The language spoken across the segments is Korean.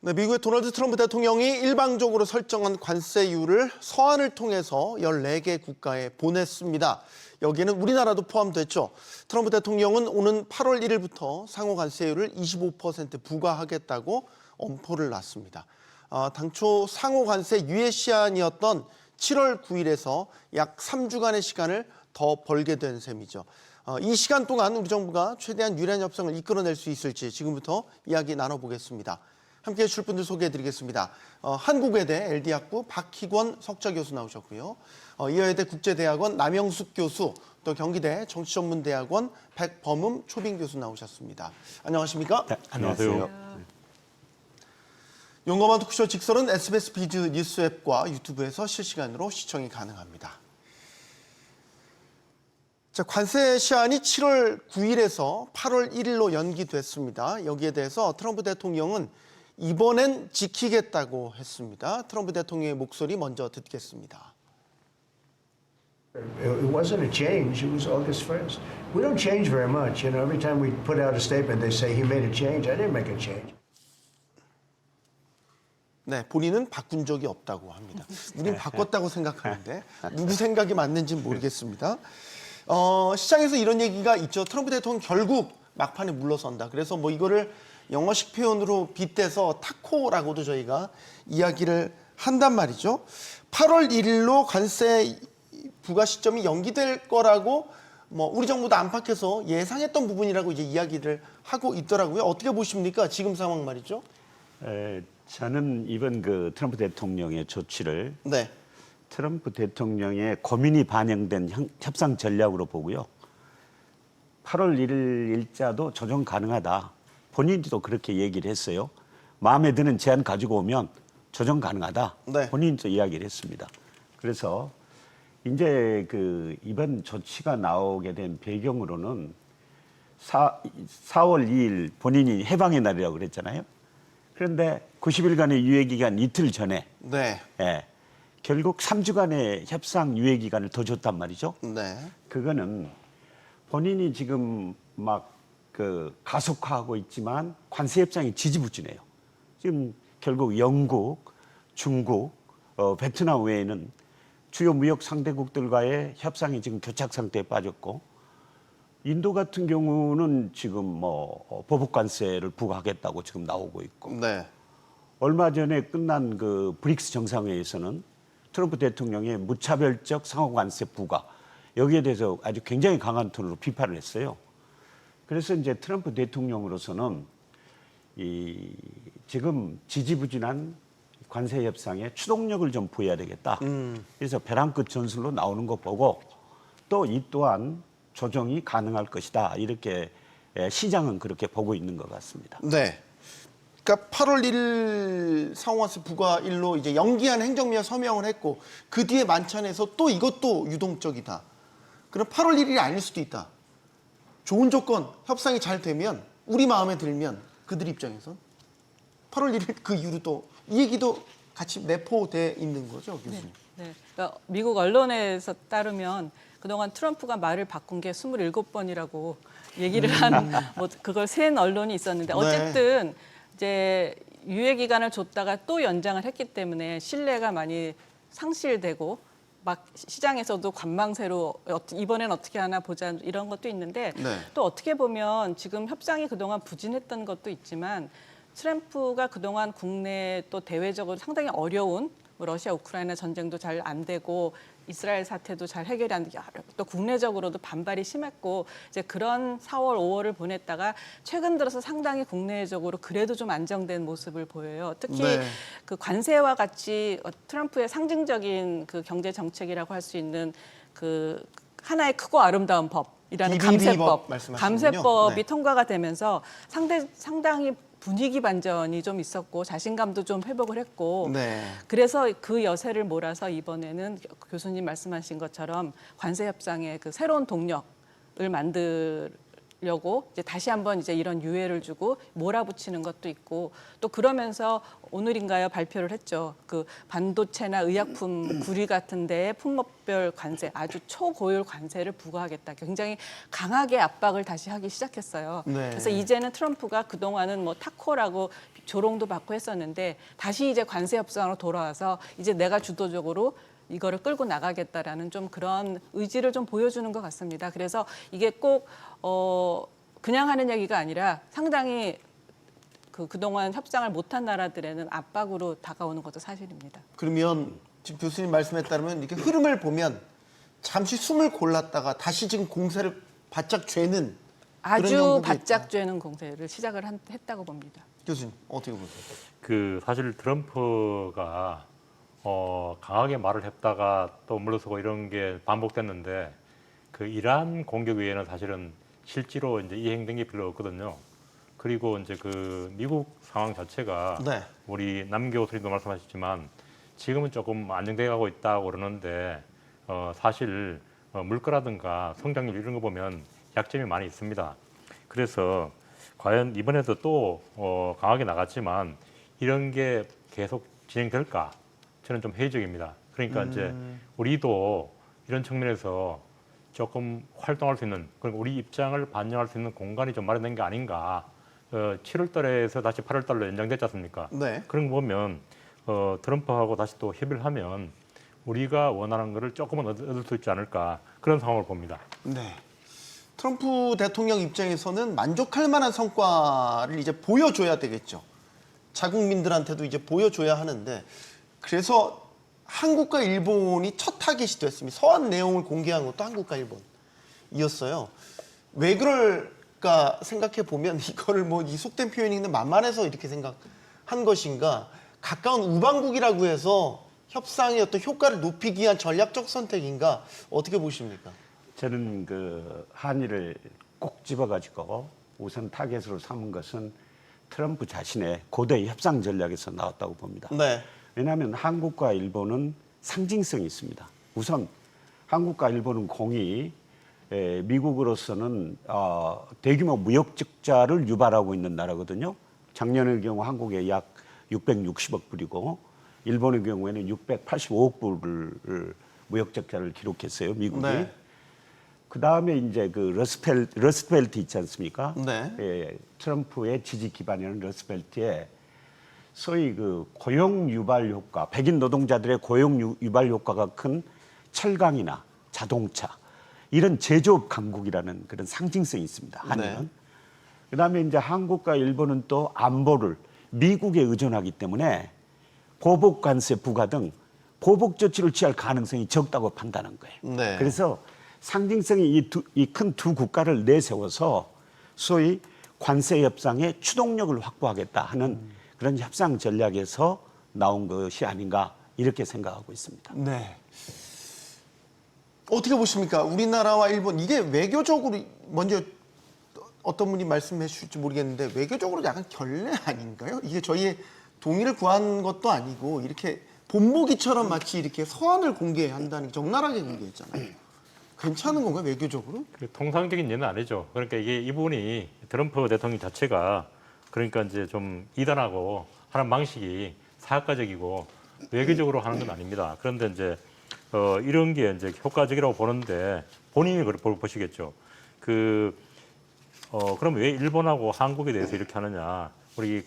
네, 미국의 도널드 트럼프 대통령이 일방적으로 설정한 관세율을 서한을 통해서 14개 국가에 보냈습니다. 여기에는 우리나라도 포함됐죠. 트럼프 대통령은 오는 8월 1일부터 상호 관세율을 25% 부과하겠다고 엄포를 놨습니다. 당초 상호 관세 유예 시한이었던 7월 9일에서 약 3주간의 시간을 더 벌게 된 셈이죠. 이 시간 동안 우리 정부가 최대한 유리한 협상을 이끌어낼 수 있을지 지금부터 이야기 나눠보겠습니다. 함께해 주실 분들 소개해드리겠습니다. 한국외대 LD학부 박희권 석좌교수 나오셨고요. 이화여대 국제대학원 남영숙 교수, 또 경기대 정치전문대학원 백범음 초빙교수 나오셨습니다. 안녕하십니까? 네, 안녕하세요. 용감한 토크쇼 직설은 SBS 비즈 뉴스 앱과 유튜브에서 실시간으로 시청이 가능합니다. 자, 관세 시한이 7월 9일에서 8월 1일로 연기됐습니다. 여기에 대해서 트럼프 대통령은 이번엔 지키겠다고 했습니다. 트럼프 대통령의 목소리 먼저 듣겠습니다. It wasn't a change. It was August 1st. We don't change very much. Every time we put out a statement, they say he made a change. I didn't make a change. 네, 본인은 바꾼 적이 없다고 합니다. 우린 바꿨다고 생각하는데 누구 생각이 맞는지 모르겠습니다. 시장에서 이런 얘기가 있죠. 트럼프 대통령 결국 막판에 물러선다. 그래서 뭐 이거를 영어식 표현으로 빗대서 타코라고도 저희가 이야기를 한단 말이죠. 8월 1일로 관세 부과 시점이 연기될 거라고 뭐 우리 정부도 안팎에서 예상했던 부분이라고 이제 이야기를 하고 있더라고요. 어떻게 보십니까? 지금 상황 말이죠. 저는 이번 그 트럼프 대통령의 조치를 네. 트럼프 대통령의 고민이 반영된 협상 전략으로 보고요. 8월 1일 일자도 조정 가능하다. 본인도 그렇게 얘기를 했어요. 마음에 드는 제안 가지고 오면 조정 가능하다. 네. 본인도 이야기를 했습니다. 그래서 이제 그 이번 조치가 나오게 된 배경으로는 4월 2일 본인이 해방의 날이라고 그랬잖아요. 그런데 90일간의 유예 기간 이틀 전에 네. 결국 3주간의 협상 유예 기간을 더 줬단 말이죠. 네. 그거는 본인이 지금 막 그 가속화하고 있지만 관세 협상이 지지부진해요. 지금 결국 영국, 중국, 베트남 외에는 주요 무역 상대국들과의 협상이 지금 교착 상태에 빠졌고, 인도 같은 경우는 지금 뭐 보복 관세를 부과하겠다고 지금 나오고 있고, 네. 얼마 전에 끝난 그 브릭스 정상회의에서는 트럼프 대통령의 무차별적 상호 관세 부과, 여기에 대해서 아주 굉장히 강한 톤으로 비판을 했어요. 그래서 이제 트럼프 대통령으로서는 지금 지지부진한 관세 협상에 추동력을 좀 부여해야 되겠다. 그래서 벼랑 끝 전술로 나오는 거 보고 또 이 또한 조정이 가능할 것이다. 이렇게 시장은 그렇게 보고 있는 것 같습니다. 네. 그러니까 8월 1일 상호관세 부과일로 이제 연기한 행정명령 서명을 했고 그 뒤에 만찬에서 또 이것도 유동적이다. 그럼 8월 1일이 아닐 수도 있다. 좋은 조건, 협상이 잘 되면 우리 마음에 들면 그들 입장에선 8월 1일 그 이후로 또 이 얘기도 같이 내포돼 있는 거죠, 교수님. 네. 그러니까 미국 언론에서 따르면 그동안 트럼프가 말을 바꾼 게 27번이라고 얘기를 한 뭐 그걸 센 언론이 있었는데 어쨌든 이제 유예 기간을 줬다가 또 연장을 했기 때문에 신뢰가 많이 상실되고 막 시장에서도 관망세로 이번엔 어떻게 하나 보자 이런 것도 있는데 네. 또 어떻게 보면 지금 협상이 그동안 부진했던 것도 있지만 트럼프가 그동안 국내 또 대외적으로 상당히 어려운 뭐 러시아 우크라이나 전쟁도 잘 안 되고 이스라엘 사태도 잘 해결이 안 되고 또 국내적으로도 반발이 심했고 이제 그런 4월, 5월을 보냈다가 최근 들어서 상당히 국내적으로 그래도 좀 안정된 모습을 보여요. 특히 그 관세와 같이 트럼프의 상징적인 그 경제 정책이라고 할 수 있는 그 하나의 크고 아름다운 법이라는 감세법이 네. 통과가 되면서 상당히 분위기 반전이 좀 있었고 자신감도 좀 회복을 했고 그래서 그 여세를 몰아서 이번에는 교수님 말씀하신 것처럼 관세 협상의 그 새로운 동력을 려고 이제 다시 한번 이제 이런 유예를 주고 몰아붙이는 것도 있고 또 그러면서 오늘인가요 발표를 했죠. 그 반도체나 의약품, 구리 같은 데에 품목별 관세, 아주 초고율 관세를 부과하겠다. 굉장히 강하게 압박을 다시 하기 시작했어요. 네. 그래서 이제는 트럼프가 그동안은 뭐 타코라고 조롱도 받고 했었는데 다시 이제 관세 협상으로 돌아와서 이제 내가 주도적으로 이거를 끌고 나가겠다라는 좀 그런 의지를 좀 보여주는 것 같습니다. 그래서 이게 꼭 그냥 하는 얘기가 아니라 상당히 그동안 협상을 못한 나라들에는 압박으로 다가오는 것도 사실입니다. 그러면 지금 교수님 말씀에 따르면 이렇게 흐름을 보면 잠시 숨을 골랐다가 다시 지금 공세를 바짝 죄는 그런 아주 형국이 바짝 있다. 죄는 공세를 시작을 했다고 봅니다. 교수님 어떻게 보세요? 그 사실 트럼프가 강하게 말을 했다가 또 물러서고 이런 게 반복됐는데 그 이란 공격 외에는 사실은 실제로 이제 이행된 게 별로 없거든요. 그리고 이제 그 미국 상황 자체가 네. 우리 남 교수님도 말씀하셨지만 지금은 조금 안정돼 가고 있다고 그러는데 사실 물가라든가 성장률 이런 거 보면 약점이 많이 있습니다. 그래서 과연 이번에도 또 강하게 나갔지만 이런 게 계속 진행될까? 저는 좀 회의적입니다. 그러니까 이제 우리도 이런 측면에서 조금 활동할 수 있는, 그리고 우리 입장을 반영할 수 있는 공간이 좀 마련된 게 아닌가. 7월 달에서 다시 8월 달로 연장됐지 않습니까? 네. 그런 거 보면 트럼프하고 다시 또 협의를 하면 우리가 원하는 거를 조금은 얻을 수 있지 않을까. 그런 상황을 봅니다. 네. 트럼프 대통령 입장에서는 만족할 만한 성과를 이제 보여줘야 되겠죠. 자국민들한테도 이제 보여줘야 하는데 그래서 한국과 일본이 첫 타깃이 됐습니다. 서한 내용을 공개한 것도 한국과 일본이었어요. 왜 그럴까 생각해 보면 이거를 뭐 이 속된 표현인데 만만해서 이렇게 생각한 것인가? 가까운 우방국이라고 해서 협상의 어떤 효과를 높이기 위한 전략적 선택인가? 어떻게 보십니까? 저는 그 한일을 꼭 집어가지고 우선 타겟으로 삼은 것은 트럼프 자신의 고대 협상 전략에서 나왔다고 봅니다. 네. 왜냐하면 한국과 일본은 상징성이 있습니다. 우선 한국과 일본은 공이 미국으로서는 대규모 무역 적자를 유발하고 있는 나라거든요. 작년의 경우 한국에 약 660억 불이고 일본의 경우에는 685억 불을 무역 적자를 기록했어요. 미국이. 네. 그 다음에 이제 그 러스트벨트 있지 않습니까? 네. 트럼프의 지지 기반이라는 러스트벨트에 소위 그 고용 유발 효과, 백인 노동자들의 고용 유발 효과가 큰 철강이나 자동차 이런 제조업 강국이라는 그런 상징성이 있습니다. 한일은. 네. 그다음에 이제 한국과 일본은 또 안보를 미국에 의존하기 때문에 보복 관세 부과 등 보복 조치를 취할 가능성이 적다고 판단한 거예요. 네. 그래서 상징성이 이 큰 두 국가를 내세워서 소위 관세 협상의 추동력을 확보하겠다 하는 그런 협상 전략에서 나온 것이 아닌가 이렇게 생각하고 있습니다. 네. 어떻게 보십니까? 우리나라와 일본 이게 외교적으로 먼저 어떤 분이 말씀해 주실지 모르겠는데 외교적으로 약간 결례 아닌가요? 이게 저희의 동의를 구한 것도 아니고 이렇게 본보기처럼 마치 이렇게 서한을 공개한다는 게 적나라하게 공개했잖아요. 괜찮은 건가요, 외교적으로? 그 통상적인 예는 아니죠. 그러니까 이게 이 부분이 트럼프 대통령 자체가 그러니까 이제 좀 이단하고 하는 방식이 사학가적이고 외교적으로 하는 건 아닙니다. 그런데 이제 이런 게 이제 효과적이라고 보는데 본인이 그걸 보시겠죠. 그럼 왜 일본하고 한국에 대해서 이렇게 하느냐? 우리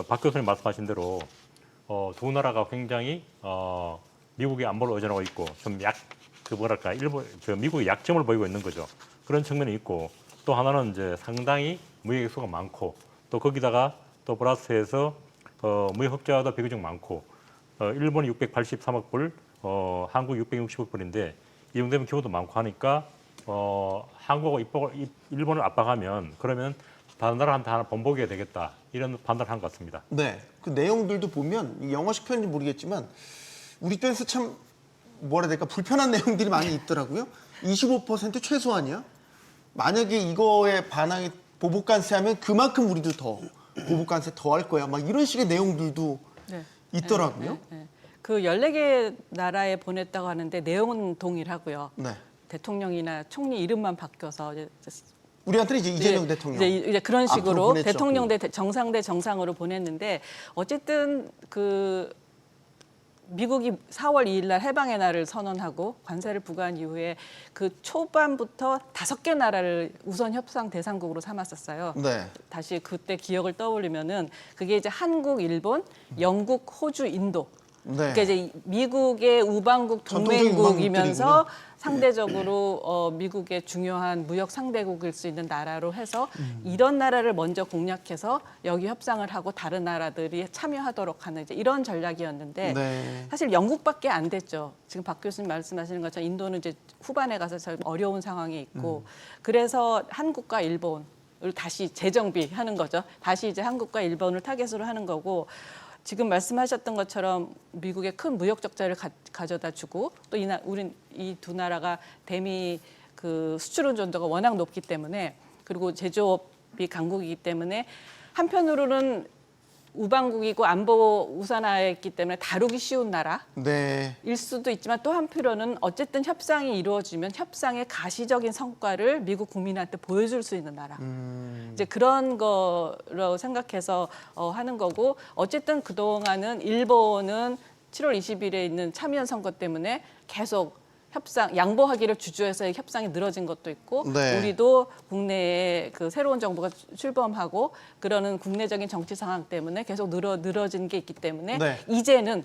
박 교수님 말씀하신 대로 두 나라가 굉장히 미국의 안보를 의존하고 있고 좀 미국의 약점을 보이고 있는 거죠. 그런 측면이 있고 또 하나는 이제 상당히 무역 액수가 많고 또 거기다가 또 플러스해서 무역 흑자도 비교적 많고 일본이 683억 불, 한국 660억 불인데 이 정도면 규모도 많고 하니까 한국하고 일본을 압박하면 그러면 다른 나라한테 하나 본보기가 되겠다 이런 판단을 한 것 같습니다. 네. 그 내용들도 보면 영어식 표현인지 모르겠지만 우리 입장에서 참 뭐라 해야 될까 불편한 내용들이 많이 있더라고요. 25% 최소한이야. 만약에 이거에 반항이 보복관세하면 그만큼 우리도 더 보복관세 더 할 거야. 막 이런 식의 내용들도 네. 있더라고요. 네. 그 14개 나라에 보냈다고 하는데 내용은 동일하고요. 네. 대통령이나 총리 이름만 바뀌어서 이제 우리한테는 이제 이재명 대통령 이제 그런 앞으로 식으로 보냈죠. 대통령 대 정상 대 정상으로 보냈는데 어쨌든 그 미국이 4월 2일 날 해방의 날을 선언하고 관세를 부과한 이후에 그 초반부터 5개 나라를 우선 협상 대상국으로 삼았었어요. 네. 다시 그때 기억을 떠올리면은 그게 이제 한국, 일본, 영국, 호주, 인도. 네. 그러니까 이제 미국의 우방국 전통적인 동맹국이면서 우방국들이군요. 상대적으로 미국의 중요한 무역 상대국일 수 있는 나라로 해서 이런 나라를 먼저 공략해서 여기 협상을 하고 다른 나라들이 참여하도록 하는 이제 이런 전략이었는데 네. 사실 영국밖에 안 됐죠. 지금 박 교수님 말씀하시는 것처럼 인도는 이제 후반에 가서 참 어려운 상황에 있고 그래서 한국과 일본을 다시 재정비하는 거죠. 다시 이제 한국과 일본을 타겟으로 하는 거고. 지금 말씀하셨던 것처럼 미국의 큰 무역 적자를 가져다 주고 또 우린 이 두 나라가 대미 그 수출 의존도가 워낙 높기 때문에 그리고 제조업이 강국이기 때문에 한편으로는 우방국이고 안보 우선화했기 때문에 다루기 쉬운 나라. 네. 일 수도 있지만 또 한편으로는 어쨌든 협상이 이루어지면 협상의 가시적인 성과를 미국 국민한테 보여줄 수 있는 나라. 이제 그런 거라고 생각해서 하는 거고 어쨌든 그동안은 일본은 7월 20일에 있는 참의원 선거 때문에 계속 협상 양보하기를 주저해서 협상이 늘어진 것도 있고 네. 우리도 국내에 그 새로운 정부가 출범하고 그러는 국내적인 정치 상황 때문에 계속 늘어진 게 있기 때문에 네. 이제는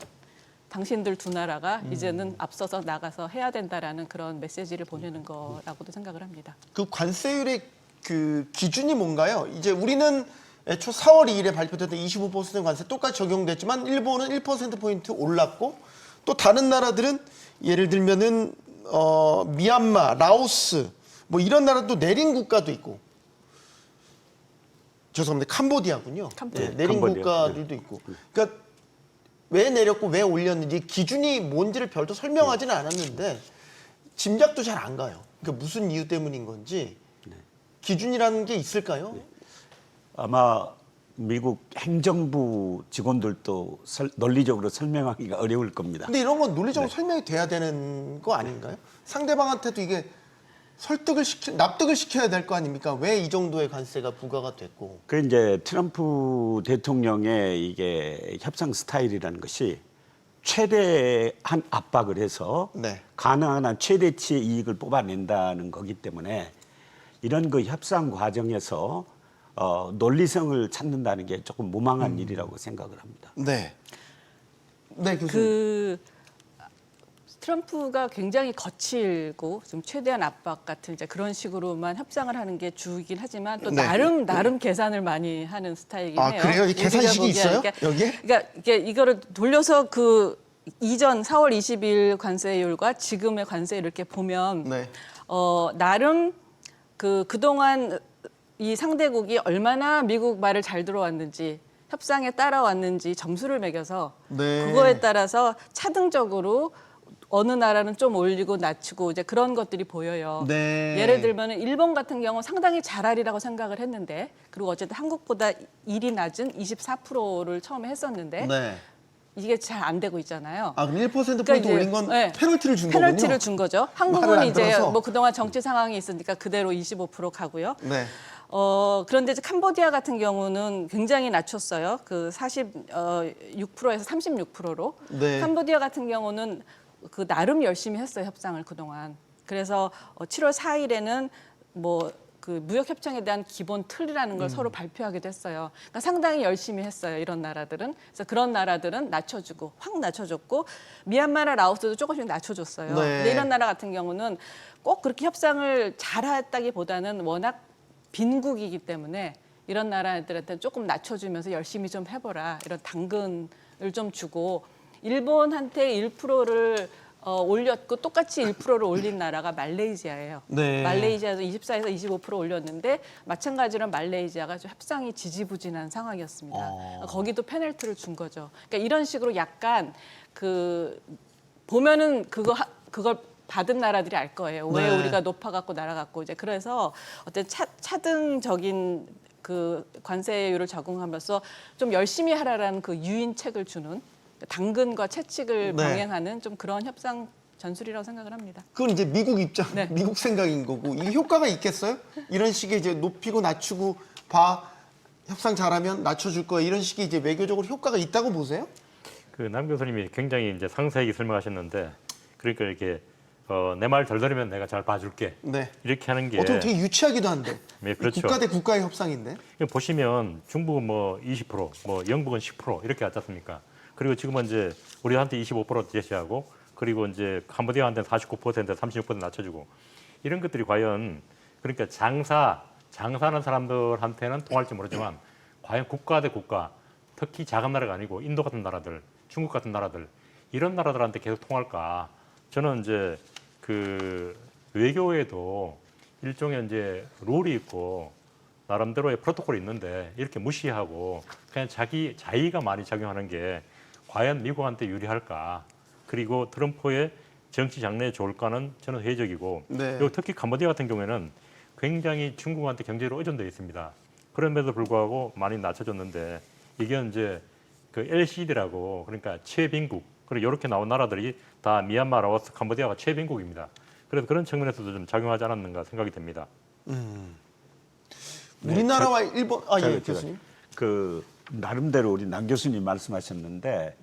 당신들 두 나라가 이제는 앞서서 나가서 해야 된다라는 그런 메시지를 보내는 거라고도 생각을 합니다. 그 관세율의 그 기준이 뭔가요? 이제 우리는 애초 4월 2일에 발표됐던 25% 관세 똑같이 적용됐지만 일본은 1%포인트 올랐고 또 다른 나라들은 예를 들면은 미얀마, 라오스 뭐 이런 나라도 내린 국가도 있고 죄송합니다. 캄보디아군요. 캄보디아. 네, 내린 캄보디아. 국가들도 있고. 그러니까 왜 내렸고 왜 올렸는지 기준이 뭔지를 별도 설명하지는 않았는데 짐작도 잘 안 가요. 그러니까 무슨 이유 때문인 건지 기준이라는 게 있을까요? 아마 미국 행정부 직원들도 논리적으로 설명하기가 어려울 겁니다. 근데 이런 건 논리적으로 설명이 돼야 되는 거 아닌가요? 상대방한테도 이게 납득을 시켜야 될 거 아닙니까? 왜 이 정도의 관세가 부과가 됐고. 그 이제 트럼프 대통령의 이게 협상 스타일이라는 것이 최대한 압박을 해서 네. 가능한 한 최대치의 이익을 뽑아낸다는 거기 때문에 이런 그 협상 과정에서 논리성을 찾는다는 게 조금 무망한 일이라고 생각을 합니다. 네. 네, 교수님. 그 트럼프가 굉장히 거칠고 좀 최대한 압박 같은 이제 그런 식으로만 협상을 하는 게 주이긴 하지만 또 네. 나름 계산을 많이 하는 스타일이긴 아, 해요. 그래요? 이 계산식이 우리가 있어요? 보기에 여기에? 그러니까 이게 이거를 돌려서 그 이전 4월 20일 관세율과 지금의 관세율 이렇게 보면 네. 나름 그동안 이 상대국이 얼마나 미국 말을 잘 들어왔는지 협상에 따라왔는지 점수를 매겨서 네. 그거에 따라서 차등적으로 어느 나라는 좀 올리고 낮추고 이제 그런 것들이 보여요. 네. 예를 들면 일본 같은 경우 상당히 잘하리라고 생각을 했는데 그리고 어쨌든 한국보다 일이 낮은 24%를 처음에 했었는데 네. 이게 잘 안 되고 있잖아요. 아, 그럼 1%포인트 그러니까 이제, 올린 건 네. 페널티를 준 거군요. 페널티를 준 거죠. 말을 한국은 안 이제 들어서. 뭐 그동안 정치 상황이 있으니까 그대로 25% 가고요. 네. 그런데 이제 캄보디아 같은 경우는 굉장히 낮췄어요. 그 46%에서 36%로. 네. 캄보디아 같은 경우는 그 나름 열심히 했어요, 협상을 그동안. 그래서 7월 4일에는 뭐 그 무역 협정에 대한 기본 틀이라는 걸 서로 발표하기도 했어요. 그러니까 상당히 열심히 했어요, 이런 나라들은. 그래서 그런 나라들은 낮춰주고 확 낮춰줬고 미얀마나 라오스도 조금씩 낮춰줬어요. 네. 근데 이런 나라 같은 경우는 꼭 그렇게 협상을 잘했다기보다는 워낙 빈국이기 때문에 이런 나라들한테 조금 낮춰주면서 열심히 좀 해보라 이런 당근을 좀 주고 일본한테 1%를 올렸고 똑같이 1%를 올린 나라가 말레이시아예요. 네. 말레이시아도 24에서 25% 올렸는데 마찬가지로 말레이시아가 좀 협상이 지지부진한 상황이었습니다. 거기도 페널티를 준 거죠. 그러니까 이런 식으로 약간 그 보면은 그걸 받은 나라들이 알 거예요. 왜 네. 우리가 높아갖고 날아갔고 이제 그래서 어떤 차등적인 그 관세율을 적용하면서 좀 열심히 하라라는 그 유인책을 주는 당근과 채찍을 네. 병행하는 좀 그런 협상 전술이라고 생각을 합니다. 그건 이제 미국 입장, 네. 미국 생각인 거고 이게 효과가 있겠어요? 이런 식의 이제 높이고 낮추고 협상 잘하면 낮춰줄 거야 이런 식의 이제 외교적으로 효과가 있다고 보세요? 그 남 교수님이 굉장히 이제 상세하게 설명하셨는데 그러니까 이렇게 내 말 덜 들으면 내가 잘 봐줄게. 네. 이렇게 하는 게 어떻게 되게 유치하기도 한데. 네, 그렇죠. 국가 대 국가의 협상인데. 보시면 중국은 뭐 20%, 뭐 영국은 10% 이렇게 왔지 않습니까? 그리고 지금은 이제 우리한테 25% 제시하고 그리고 이제 캄보디아한테 49%, 36% 낮춰주고 이런 것들이 과연 그러니까 장사하는 사람들한테는 통할지 모르지만 과연 국가 대 국가, 특히 작은 나라가 아니고 인도 같은 나라들, 중국 같은 나라들 이런 나라들한테 계속 통할까? 저는 이제 그 외교에도 일종의 이제 룰이 있고 나름대로의 프로토콜이 있는데 이렇게 무시하고 그냥 자의가 많이 작용하는 게 과연 미국한테 유리할까? 그리고 트럼프의 정치 장래에 좋을까는 저는 회의적이고 네. 그리고 특히 캄보디아 같은 경우에는 굉장히 중국한테 경제로 의존되어 있습니다. 그럼에도 불구하고 많이 낮춰줬는데 이게 이제 그 LCD라고 그러니까 최빈국 그리고 이렇게 나온 나라들이 다 미얀마, 라오스, 캄보디아가 최빈국입니다. 그래서 그런 측면에서도 좀 작용하지 않았는가 생각이 됩니다. 우리나라와 일본 예, 제가 교수님. 그 나름대로 우리 남 교수님 말씀하셨는데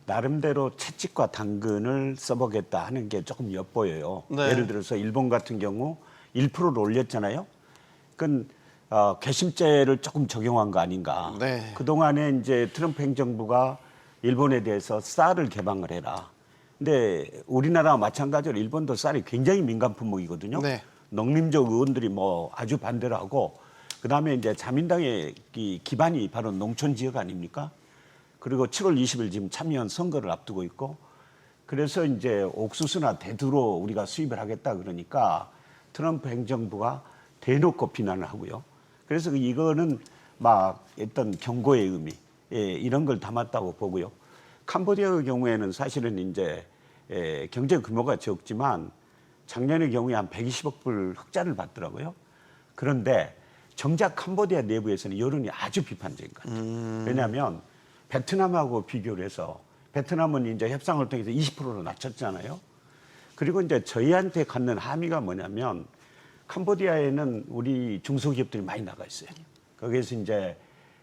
나름대로 채찍과 당근을 써보겠다 하는 게 조금 엿보여요. 네. 예를 들어서 일본 같은 경우 1%를 올렸잖아요. 그건 괘씸죄를 조금 적용한 거 아닌가. 네. 그동안에 이제 트럼프 행정부가 일본에 대해서 쌀을 개방을 해라. 근데 우리나라와 마찬가지로 일본도 쌀이 굉장히 민간 품목이거든요. 네. 농림적 의원들이 뭐 아주 반대를 하고 그다음에 이제 자민당의 기반이 바로 농촌 지역 아닙니까? 그리고 7월 20일 지금 참여연 선거를 앞두고 있고 그래서 이제 옥수수나 대두로 우리가 수입을 하겠다 그러니까 트럼프 행정부가 대놓고 비난을 하고요. 그래서 이거는 막 어떤 경고의 의미 이런 걸 담았다고 보고요. 캄보디아의 경우에는 사실은 이제 경제 규모가 적지만 작년의 경우에 한 120억 불 흑자를 봤더라고요. 그런데 정작 캄보디아 내부에서는 여론이 아주 비판적인 것 같아요. 왜냐하면 베트남하고 비교를 해서 베트남은 이제 협상을 통해서 20%로 낮췄잖아요. 그리고 이제 저희한테 갖는 함의가 뭐냐면 캄보디아에는 우리 중소기업들이 많이 나가 있어요. 거기에서 이제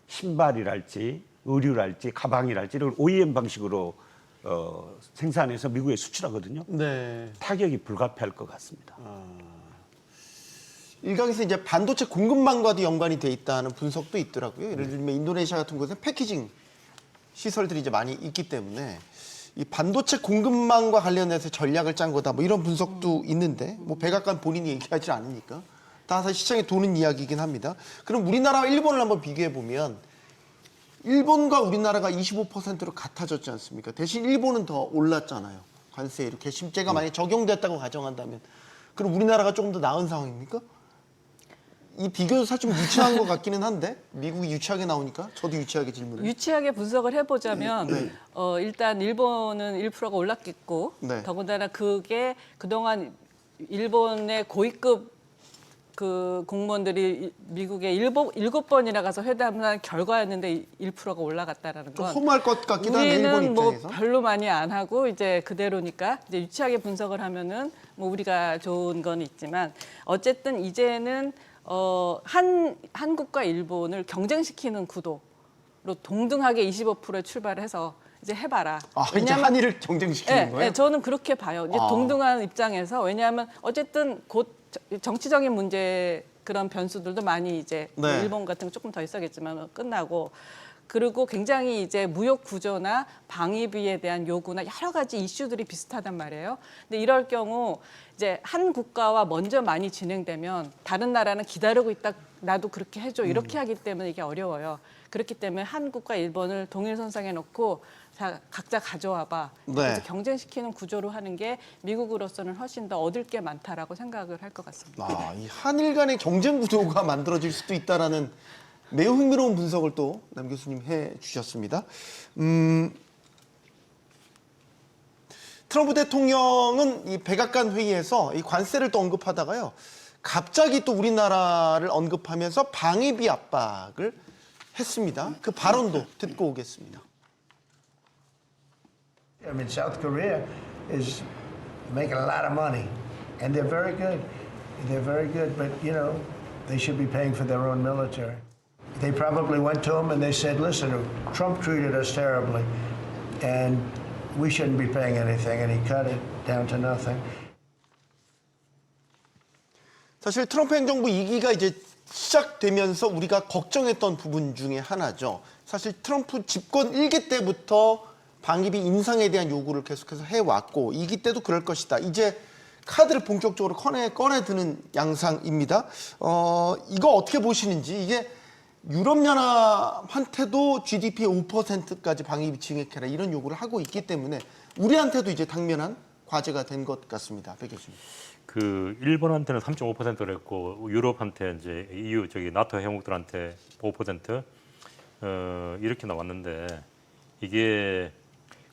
신발이랄지 의류랄지 가방이랄지 이런 OEM 방식으로 생산해서 미국에 수출하거든요. 네. 타격이 불가피할 것 같습니다. 일각에서 이제 반도체 공급망과도 연관이 돼 있다는 분석도 있더라고요. 예를 들면 인도네시아 같은 곳에 패키징 시설들이 이제 많이 있기 때문에 이 반도체 공급망과 관련해서 전략을 짠 거다. 뭐 이런 분석도 있는데 뭐 백악관 본인이 얘기하지 않으니까 다 사실 시장에 도는 이야기이긴 합니다. 그럼 우리나라와 일본을 한번 비교해 보면 일본과 우리나라가 25%로 같아졌지 않습니까? 대신 일본은 더 올랐잖아요. 관세 이렇게 심제가 많이 적용됐다고 가정한다면 그럼 우리나라가 조금 더 나은 상황입니까? 이 비교도 사실 좀 유치한 것 같기는 한데 미국이 유치하게 나오니까 저도 유치하게 질문을. 유치하게 분석을 해보자면 일단 일본은 1%가 올랐겠고 네. 더군다나 그게 그동안 일본의 고위급 그 공무원들이 미국에 7번이나 가서 회담한 결과였는데 1%가 올라갔다라는 좀 건 허무할 것 같기도 한데 일본 우리는 뭐 입장에서. 별로 많이 안 하고 이제 그대로니까 이제 유치하게 분석을 하면은 뭐 우리가 좋은 건 있지만 어쨌든 이제는 한국과 일본을 경쟁시키는 구도로 동등하게 25%에 출발해서 이제 해봐라. 이제 한일을 경쟁시키는 거예요? 네, 저는 그렇게 봐요. 이제 동등한 입장에서 왜냐하면 어쨌든 곧 정치적인 문제 그런 변수들도 많이 이제 네. 일본 같은 거 조금 더 있어야겠지만 끝나고 그리고 굉장히 이제 무역 구조나 방위비에 대한 요구나 여러 가지 이슈들이 비슷하단 말이에요. 근데 이럴 경우 이제 한 국가와 먼저 많이 진행되면 다른 나라는 기다리고 있다. 나도 그렇게 해줘. 이렇게 하기 때문에 이게 어려워요. 그렇기 때문에 한국과 일본을 동일선상에 놓고 각자 가져와봐. 그래서 네. 경쟁시키는 구조로 하는 게 미국으로서는 훨씬 더 얻을 게 많다라고 생각을 할 것 같습니다. 이 한일 간의 경쟁 구도가 만들어질 수도 있다라는 매우 흥미로운 분석을 또 남 교수님 해주셨습니다. 트럼프 대통령은 이 백악관 회의에서 이 관세를 또 언급하다가요, 갑자기 또 우리나라를 언급하면서 방위비 압박을 했습니다. 그 발언도 듣고 오겠습니다. I mean, South Korea is making a lot of money, and they're very good. They're very good, but you know, they should be paying for their own military. They probably went to him and they said, "Listen, Trump treated us terribly, and we shouldn't be paying anything," and he cut it down to nothing. 사실 트럼프 행정부 2기가 이제 시작되면서 우리가 걱정했던 부분 중에 하나죠. 사실 트럼프 집권 1기 때부터 방위비 인상에 대한 요구를 계속해서 해왔고 2기 때도 그럴 것이다. 이제 카드를 본격적으로 꺼내드는 양상입니다. 이거 어떻게 보시는지, 이게 유럽연합한테도 GDP의 5%까지 방위비 증액해라 이런 요구를 하고 있기 때문에 우리한테도 이제 당면한 과제가 된 것 같습니다. 백 교수님. 그 일본한테는 3.5%를 했고 유럽한테 이제 EU 나토 회원국들한테 5% 이렇게 나왔는데, 이게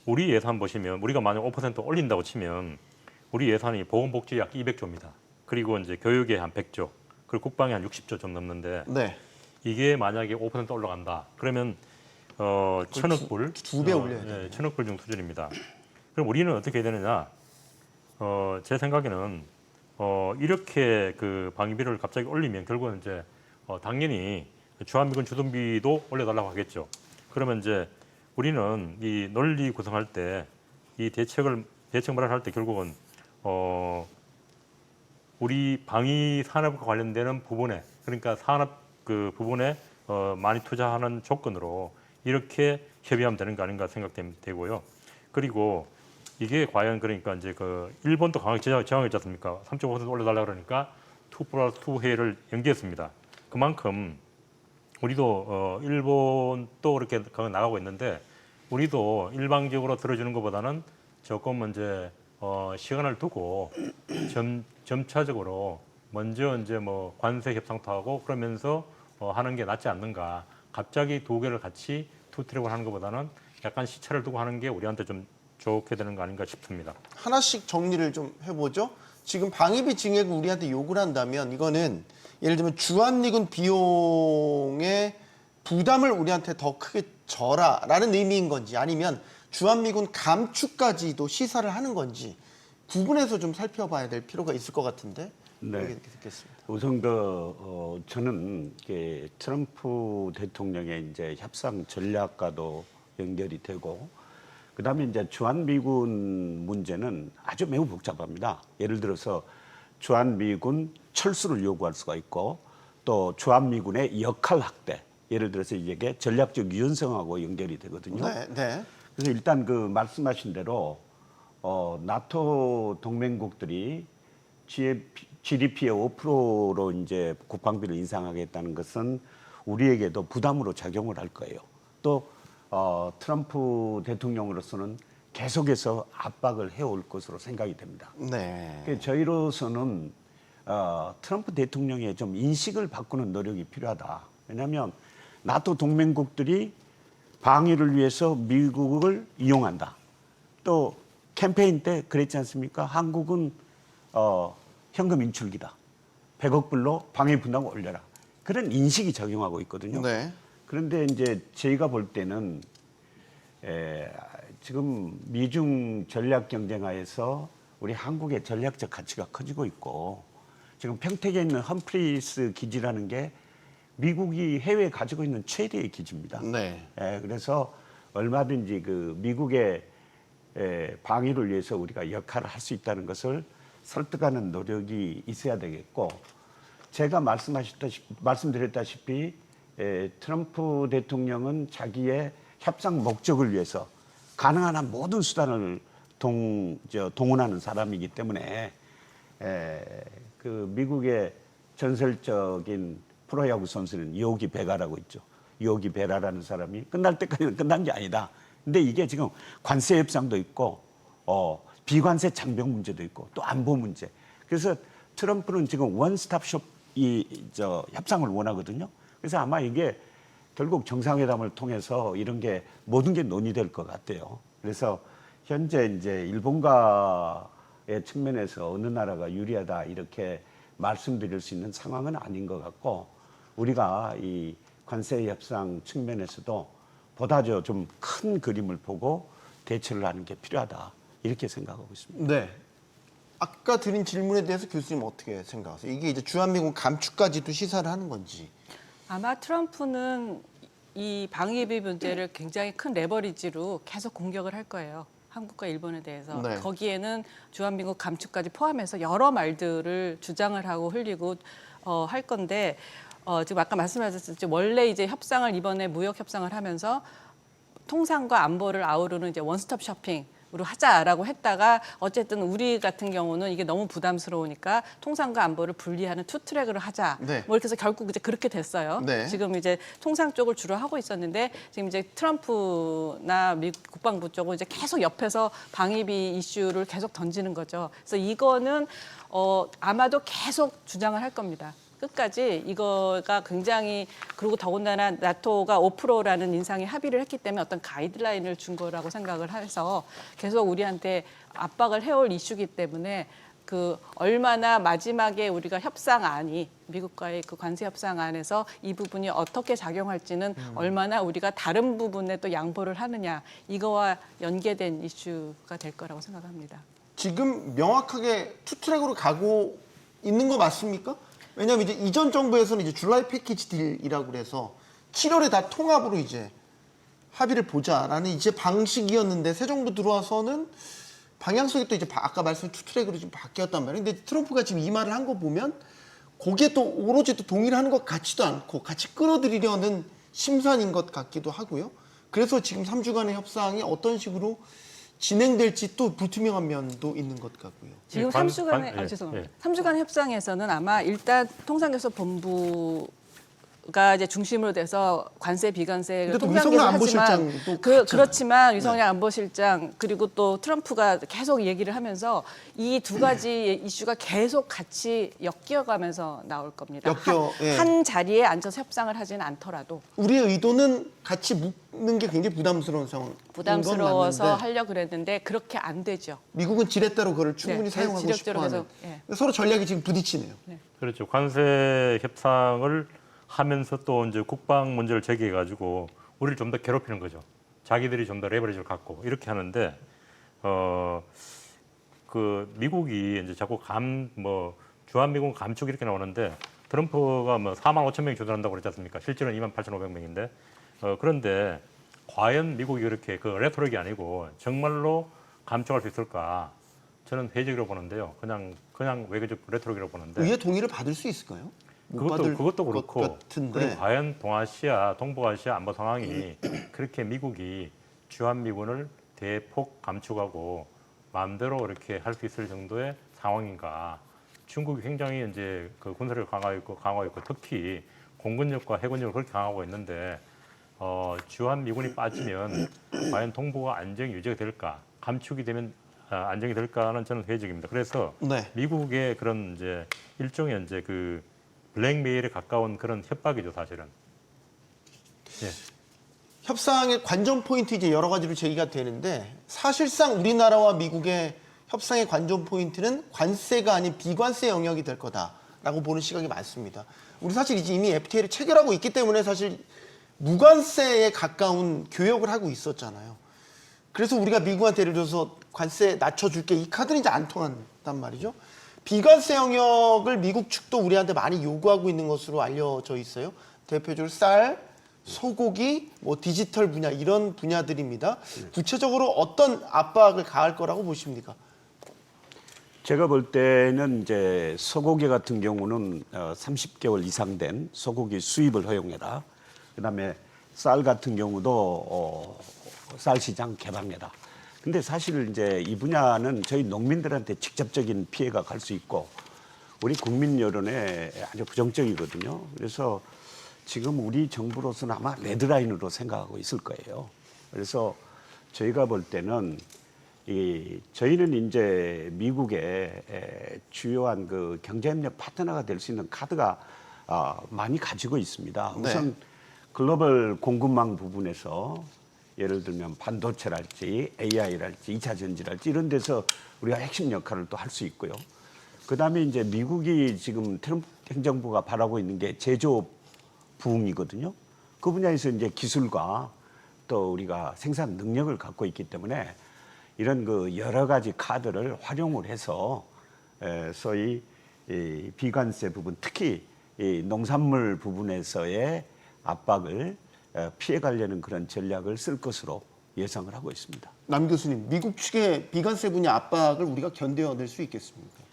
우리 예산 보시면 우리가 만약 5% 올린다고 치면 우리 예산이 보건복지 약 200조입니다. 그리고 이제 교육에 한 100조, 그리고 국방에 한 60조 좀 넘는데, 네. 이게 만약에 5% 올라간다. 그러면 1,000억 불, 두배 올려야 돼요. 1,000억 불 정도 수준입니다. 그럼 우리는 어떻게 해야 되느냐? 제 생각에는 이렇게 그 방위비를 갑자기 올리면 결국은 이제 당연히 주한미군 주둔비도 올려달라고 하겠죠. 그러면 이제 우리는 이 논리 구성할 때 이 대책 마련할 때 결국은 우리 방위 산업과 관련되는 부분에, 그러니까 산업 그 부분에 많이 투자하는 조건으로 이렇게 협의하면 되는 거 아닌가 생각되고요. 그리고 이게 과연 그러니까 이제 그 일본도 강하게 저항했지 않습니까? 3.5% 올려달라 그러니까 2+2 회의를 연기했습니다. 그만큼 우리도 일본도 그렇게 나가고 있는데 우리도 일방적으로 들어주는 것보다는 조금 이제 시간을 두고 점차적으로 먼저 이제 뭐 관세 협상도 하고 그러면서 하는 게 낫지 않는가. 갑자기 두 개를 같이 투트랙을 하는 것보다는 약간 시차를 두고 하는 게 우리한테 좀 좋게 되는 거 아닌가 싶습니다. 하나씩 정리를 좀 해보죠. 지금 방위비 증액을 우리한테 요구를 한다면 이거는 예를 들면 주한미군 비용의 부담을 우리한테 더 크게 져라라는 의미인 건지, 아니면 주한미군 감축까지도 시사를 하는 건지 구분해서 좀 살펴봐야 될 필요가 있을 것 같은데. 네. 이렇게 듣겠습니다. 우선 저는 트럼프 대통령의 이제 협상 전략과도 연결이 되고, 그다음에 이제 주한미군 문제는 아주 매우 복잡합니다. 예를 들어서 주한미군 철수를 요구할 수가 있고, 또 주한미군의 역할 확대, 예를 들어서 이게 전략적 유연성하고 연결이 되거든요. 네, 네. 그래서 일단 그 말씀하신 대로 나토 동맹국들이 GDP의 5%로 이제 국방비를 인상하겠다는 것은 우리에게도 부담으로 작용을 할 거예요. 또 트럼프 대통령으로서는 계속해서 압박을 해올 것으로 생각이 됩니다. 네. 그러니까 저희로서는 트럼프 대통령의 좀 인식을 바꾸는 노력이 필요하다. 왜냐하면 나토 동맹국들이 방위를 위해서 미국을 이용한다. 또 캠페인 때 그랬지 않습니까? 한국은 현금 인출기다. 100억 불로 방위 분담을 올려라. 그런 인식이 작용하고 있거든요. 네. 그런데 이제 저희가 볼 때는 지금 미중 전략 경쟁하에서 우리 한국의 전략적 가치가 커지고 있고, 지금 평택에 있는 험프리스 기지라는 게 미국이 해외에 가지고 있는 최대의 기지입니다. 네. 그래서 얼마든지 그 미국의 방위를 위해서 우리가 역할을 할 수 있다는 것을 설득하는 노력이 있어야 되겠고, 제가 말씀드렸다시피 트럼프 대통령은 자기의 협상 목적을 위해서 가능한 한 모든 수단을 동원하는 사람이기 때문에 그 미국의 전설적인 프로야구 선수는 요기 베가라고 있죠. 요기 베라라는 사람이 끝날 때까지는 끝난 게 아니다. 근데 이게 지금 관세 협상도 있고 비관세 장벽 문제도 있고 또 안보 문제. 그래서 트럼프는 지금 원스톱숍 협상을 원하거든요. 그래서 아마 이게 결국 정상회담을 통해서 이런 게 모든 게 논의될 것 같아요. 그래서 현재 이제 일본과의 측면에서 어느 나라가 유리하다 이렇게 말씀드릴 수 있는 상황은 아닌 것 같고, 우리가 이 관세 협상 측면에서도 보다 좀 큰 그림을 보고 대처를 하는 게 필요하다 이렇게 생각하고 있습니다. 네. 아까 드린 질문에 대해서 교수님 어떻게 생각하세요? 이게 이제 주한미군 감축까지도 시사를 하는 건지. 아마 트럼프는 이 방위비 문제를 굉장히 큰 레버리지로 계속 공격을 할 거예요. 한국과 일본에 대해서. 네. 거기에는 주한미군 감축까지 포함해서 여러 말들을 주장을 하고 흘리고 할 건데 지금 아까 말씀하셨듯이 원래 이제 협상을 이번에 무역 협상을 하면서 통상과 안보를 아우르는 이제 원스톱 쇼핑으로 하자라고 했다가 어쨌든 우리 같은 경우는 이게 너무 부담스러우니까 통상과 안보를 분리하는 투 트랙으로 하자. 네. 뭐 이렇게 해서 결국 이제 그렇게 됐어요. 네. 지금 이제 통상 쪽을 주로 하고 있었는데 지금 이제 트럼프나 미국 국방부 쪽은 이제 계속 옆에서 방위비 이슈를 계속 던지는 거죠. 그래서 이거는 아마도 계속 주장을 할 겁니다. 끝까지 이거가 굉장히 그리고 더군다나 나토가 5%라는 인상에 합의를 했기 때문에 어떤 가이드라인을 준 거라고 생각을 해서 계속 우리한테 압박을 해올 이슈이기 때문에 그 얼마나 마지막에 우리가 협상안이 미국과의 그 관세 협상안에서 이 부분이 어떻게 작용할지는 얼마나 우리가 다른 부분에 또 양보를 하느냐 이거와 연계된 이슈가 될 거라고 생각합니다. 지금 명확하게 투트랙으로 가고 있는 거 맞습니까? 왜냐하면 이제 이전 정부에서는 이제 줄라이 패키지 딜이라고 그래서 7월에 다 통합으로 이제 합의를 보자라는 이제 방식이었는데 새 정부 들어와서는 방향성이 또 이제 아까 말씀한 투트랙으로 좀 바뀌었단 말이에요. 근데 트럼프가 지금 이 말을 한 거 보면 거기에 또 오로지 또 동의를 하는 것 같지도 않고 같이 끌어들이려는 심산인 것 같기도 하고요. 그래서 지금 3주간의 협상이 어떤 식으로 진행될지 또 불투명한 면도 있는 것 같고요. 지금 관- 3주간의 관- 죄송합니다. 예. 3주간 협상에서는 아마 일단 통상교섭본부가 이제 중심으로 돼서 관세 비관세 근데 또 통상계획을 위성락 하지만 안보실장도 같잖아요. 그렇지만 위성락 안보실장 그리고 또 트럼프가 계속 얘기를 하면서 이 두 가지 이슈가 계속 같이 엮여가면서 나올 겁니다. 예. 한 자리에 앉아서 협상을 하지는 않더라도 우리의 의도는 같이 묶는 게 굉장히 부담스러운 상황인 건 부담스러워서 맞는데 하려고 그랬는데 그렇게 안 되죠. 미국은 지렛대로 그걸 충분히 네, 사용하고 지렛대로 싶어하는 계속, 서로 전략이 지금 부딪히네요. 그렇죠. 관세 협상을 하면서 또 이제 국방 문제를 제기해 가지고 우리를 좀 더 괴롭히는 거죠. 자기들이 좀 더 레버리지를 갖고 이렇게 하는데 그 미국이 이제 자꾸 주한미군 감축 이렇게 나오는데 트럼프가 4만 5천 명이 조달한다고 그랬지 않습니까? 실제로는 2만 8,500명인데 그런데 과연 미국이 그렇게 그 레토릭이 아니고 정말로 감축할 수 있을까? 저는 회의적으로 보는데요. 그냥 외교적 레토릭이라고 보는데 의회 동의를 받을 수 있을까요? 못 받을 그것도 것 그렇고 같은데. 그리고 과연 동아시아, 동북아시아 안보 상황이 그렇게 미국이 주한미군을 대폭 감축하고 마음대로 이렇게 할 수 있을 정도의 상황인가? 중국이 굉장히 이제 그 군사력을 강화하고 있고 특히 공군력과 해군력을 그렇게 강화하고 있는데 주한미군이 빠지면 과연 동북아 안정이 유지가 될까? 감축이 되면 안정이 될까는 저는 회의적입니다. 그래서 네. 미국의 그런 이제 일종의 이제 그 블랙메일에 가까운 그런 협박이죠, 사실은. 예. 협상의 관전 포인트 이제 여러 가지로 제기가 되는데 사실상 우리나라와 미국의 협상의 관전 포인트는 관세가 아닌 비관세 영역이 될 거다라고 보는 시각이 많습니다. 우리 사실 이제 이미 FTA를 체결하고 있기 때문에 사실 무관세에 가까운 교역을 하고 있었잖아요. 그래서 우리가 미국한테 예를 들어서 관세 낮춰줄게 이 카드는 이제 안 통한단 말이죠. 비관세 영역을 미국 측도 우리한테 많이 요구하고 있는 것으로 알려져 있어요. 대표적으로 쌀, 소고기, 디지털 분야 이런 분야들입니다. 구체적으로 어떤 압박을 가할 거라고 보십니까? 제가 볼 때는 이제 소고기 같은 경우는 30개월 이상 된 소고기 수입을 허용해라. 그다음에 쌀 같은 경우도 쌀 시장 개방해라. 근데 사실 이제 이 분야는 저희 농민들한테 직접적인 피해가 갈 수 있고 우리 국민 여론에 아주 부정적이거든요. 그래서 지금 우리 정부로서는 아마 레드라인으로 생각하고 있을 거예요. 그래서 저희가 볼 때는 저희는 이제 미국의 주요한 그 경제협력 파트너가 될 수 있는 카드가 많이 가지고 있습니다. 우선 글로벌 공급망 부분에서 예를 들면 반도체랄지 AI랄지 2차 전지랄지 이런 데서 우리가 핵심 역할을 또 할 수 있고요. 그다음에 이제 미국이 지금 트럼프 행정부가 바라고 있는 게 제조업 부흥이거든요. 그 분야에서 이제 기술과 또 우리가 생산 능력을 갖고 있기 때문에 이런 그 여러 가지 카드를 활용을 해서 소위 이 비관세 부분, 특히 이 농산물 부분에서의 압박을 피해가려는 그런 전략을 쓸 것으로 예상을 하고 있습니다. 남 교수님, 미국 측의 비관세 분야 압박을 우리가 견뎌낼 수 있겠습니까?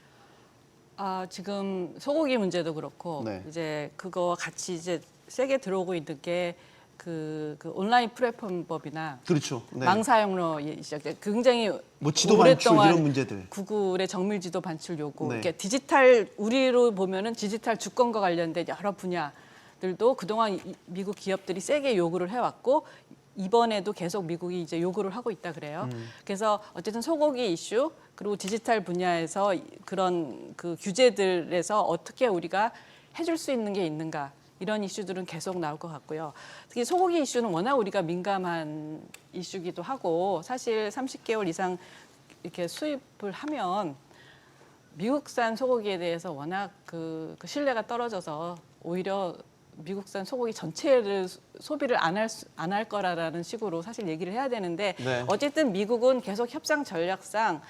지금 소고기 문제도 그렇고 네. 이제 그거와 같이 이제 세게 들어오고 있는 게 그 온라인 플랫폼법이나 그렇죠. 네. 망사용로 시작. 굉장히 뭐 지도 반출 이런 문제들. 구글의 정밀 지도 반출 요구. 네. 이렇게 디지털 우리로 보면은 디지털 주권과 관련된 여러 분야들도 그동안 미국 기업들이 세게 요구를 해왔고 이번에도 계속 미국이 이제 요구를 하고 있다 그래요. 그래서 어쨌든 소고기 이슈 그리고 디지털 분야에서 그런 그 규제들에서 어떻게 우리가 해줄 수 있는 게 있는가. 이런 이슈들은 계속 나올 것 같고요. 특히 소고기 이슈는 워낙 우리가 민감한 이슈기도 하고 사실 30개월 이상 이렇게 수입을 하면 미국산 소고기에 대해서 워낙 그 신뢰가 떨어져서 오히려 미국산 소고기 전체를 소비를 안 할 거라는 식으로 사실 얘기를 해야 되는데 네. 어쨌든 미국은 계속 협상 전략상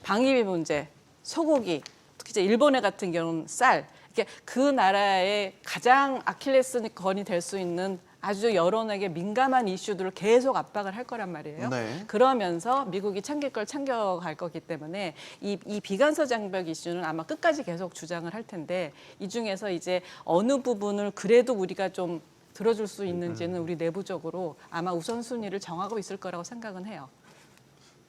방위비 문제, 소고기, 특히 이제 일본의 같은 경우는 쌀 이렇게 그 나라의 가장 아킬레스건이 될 수 있는 아주 여론에게 민감한 이슈들을 계속 압박을 할 거란 말이에요. 네. 그러면서 미국이 챙길 걸 챙겨갈 거기 때문에 이 비관세 장벽 이슈는 아마 끝까지 계속 주장을 할 텐데 이 중에서 이제 어느 부분을 그래도 우리가 좀 들어줄 수 있는지는 우리 내부적으로 아마 우선순위를 정하고 있을 거라고 생각은 해요.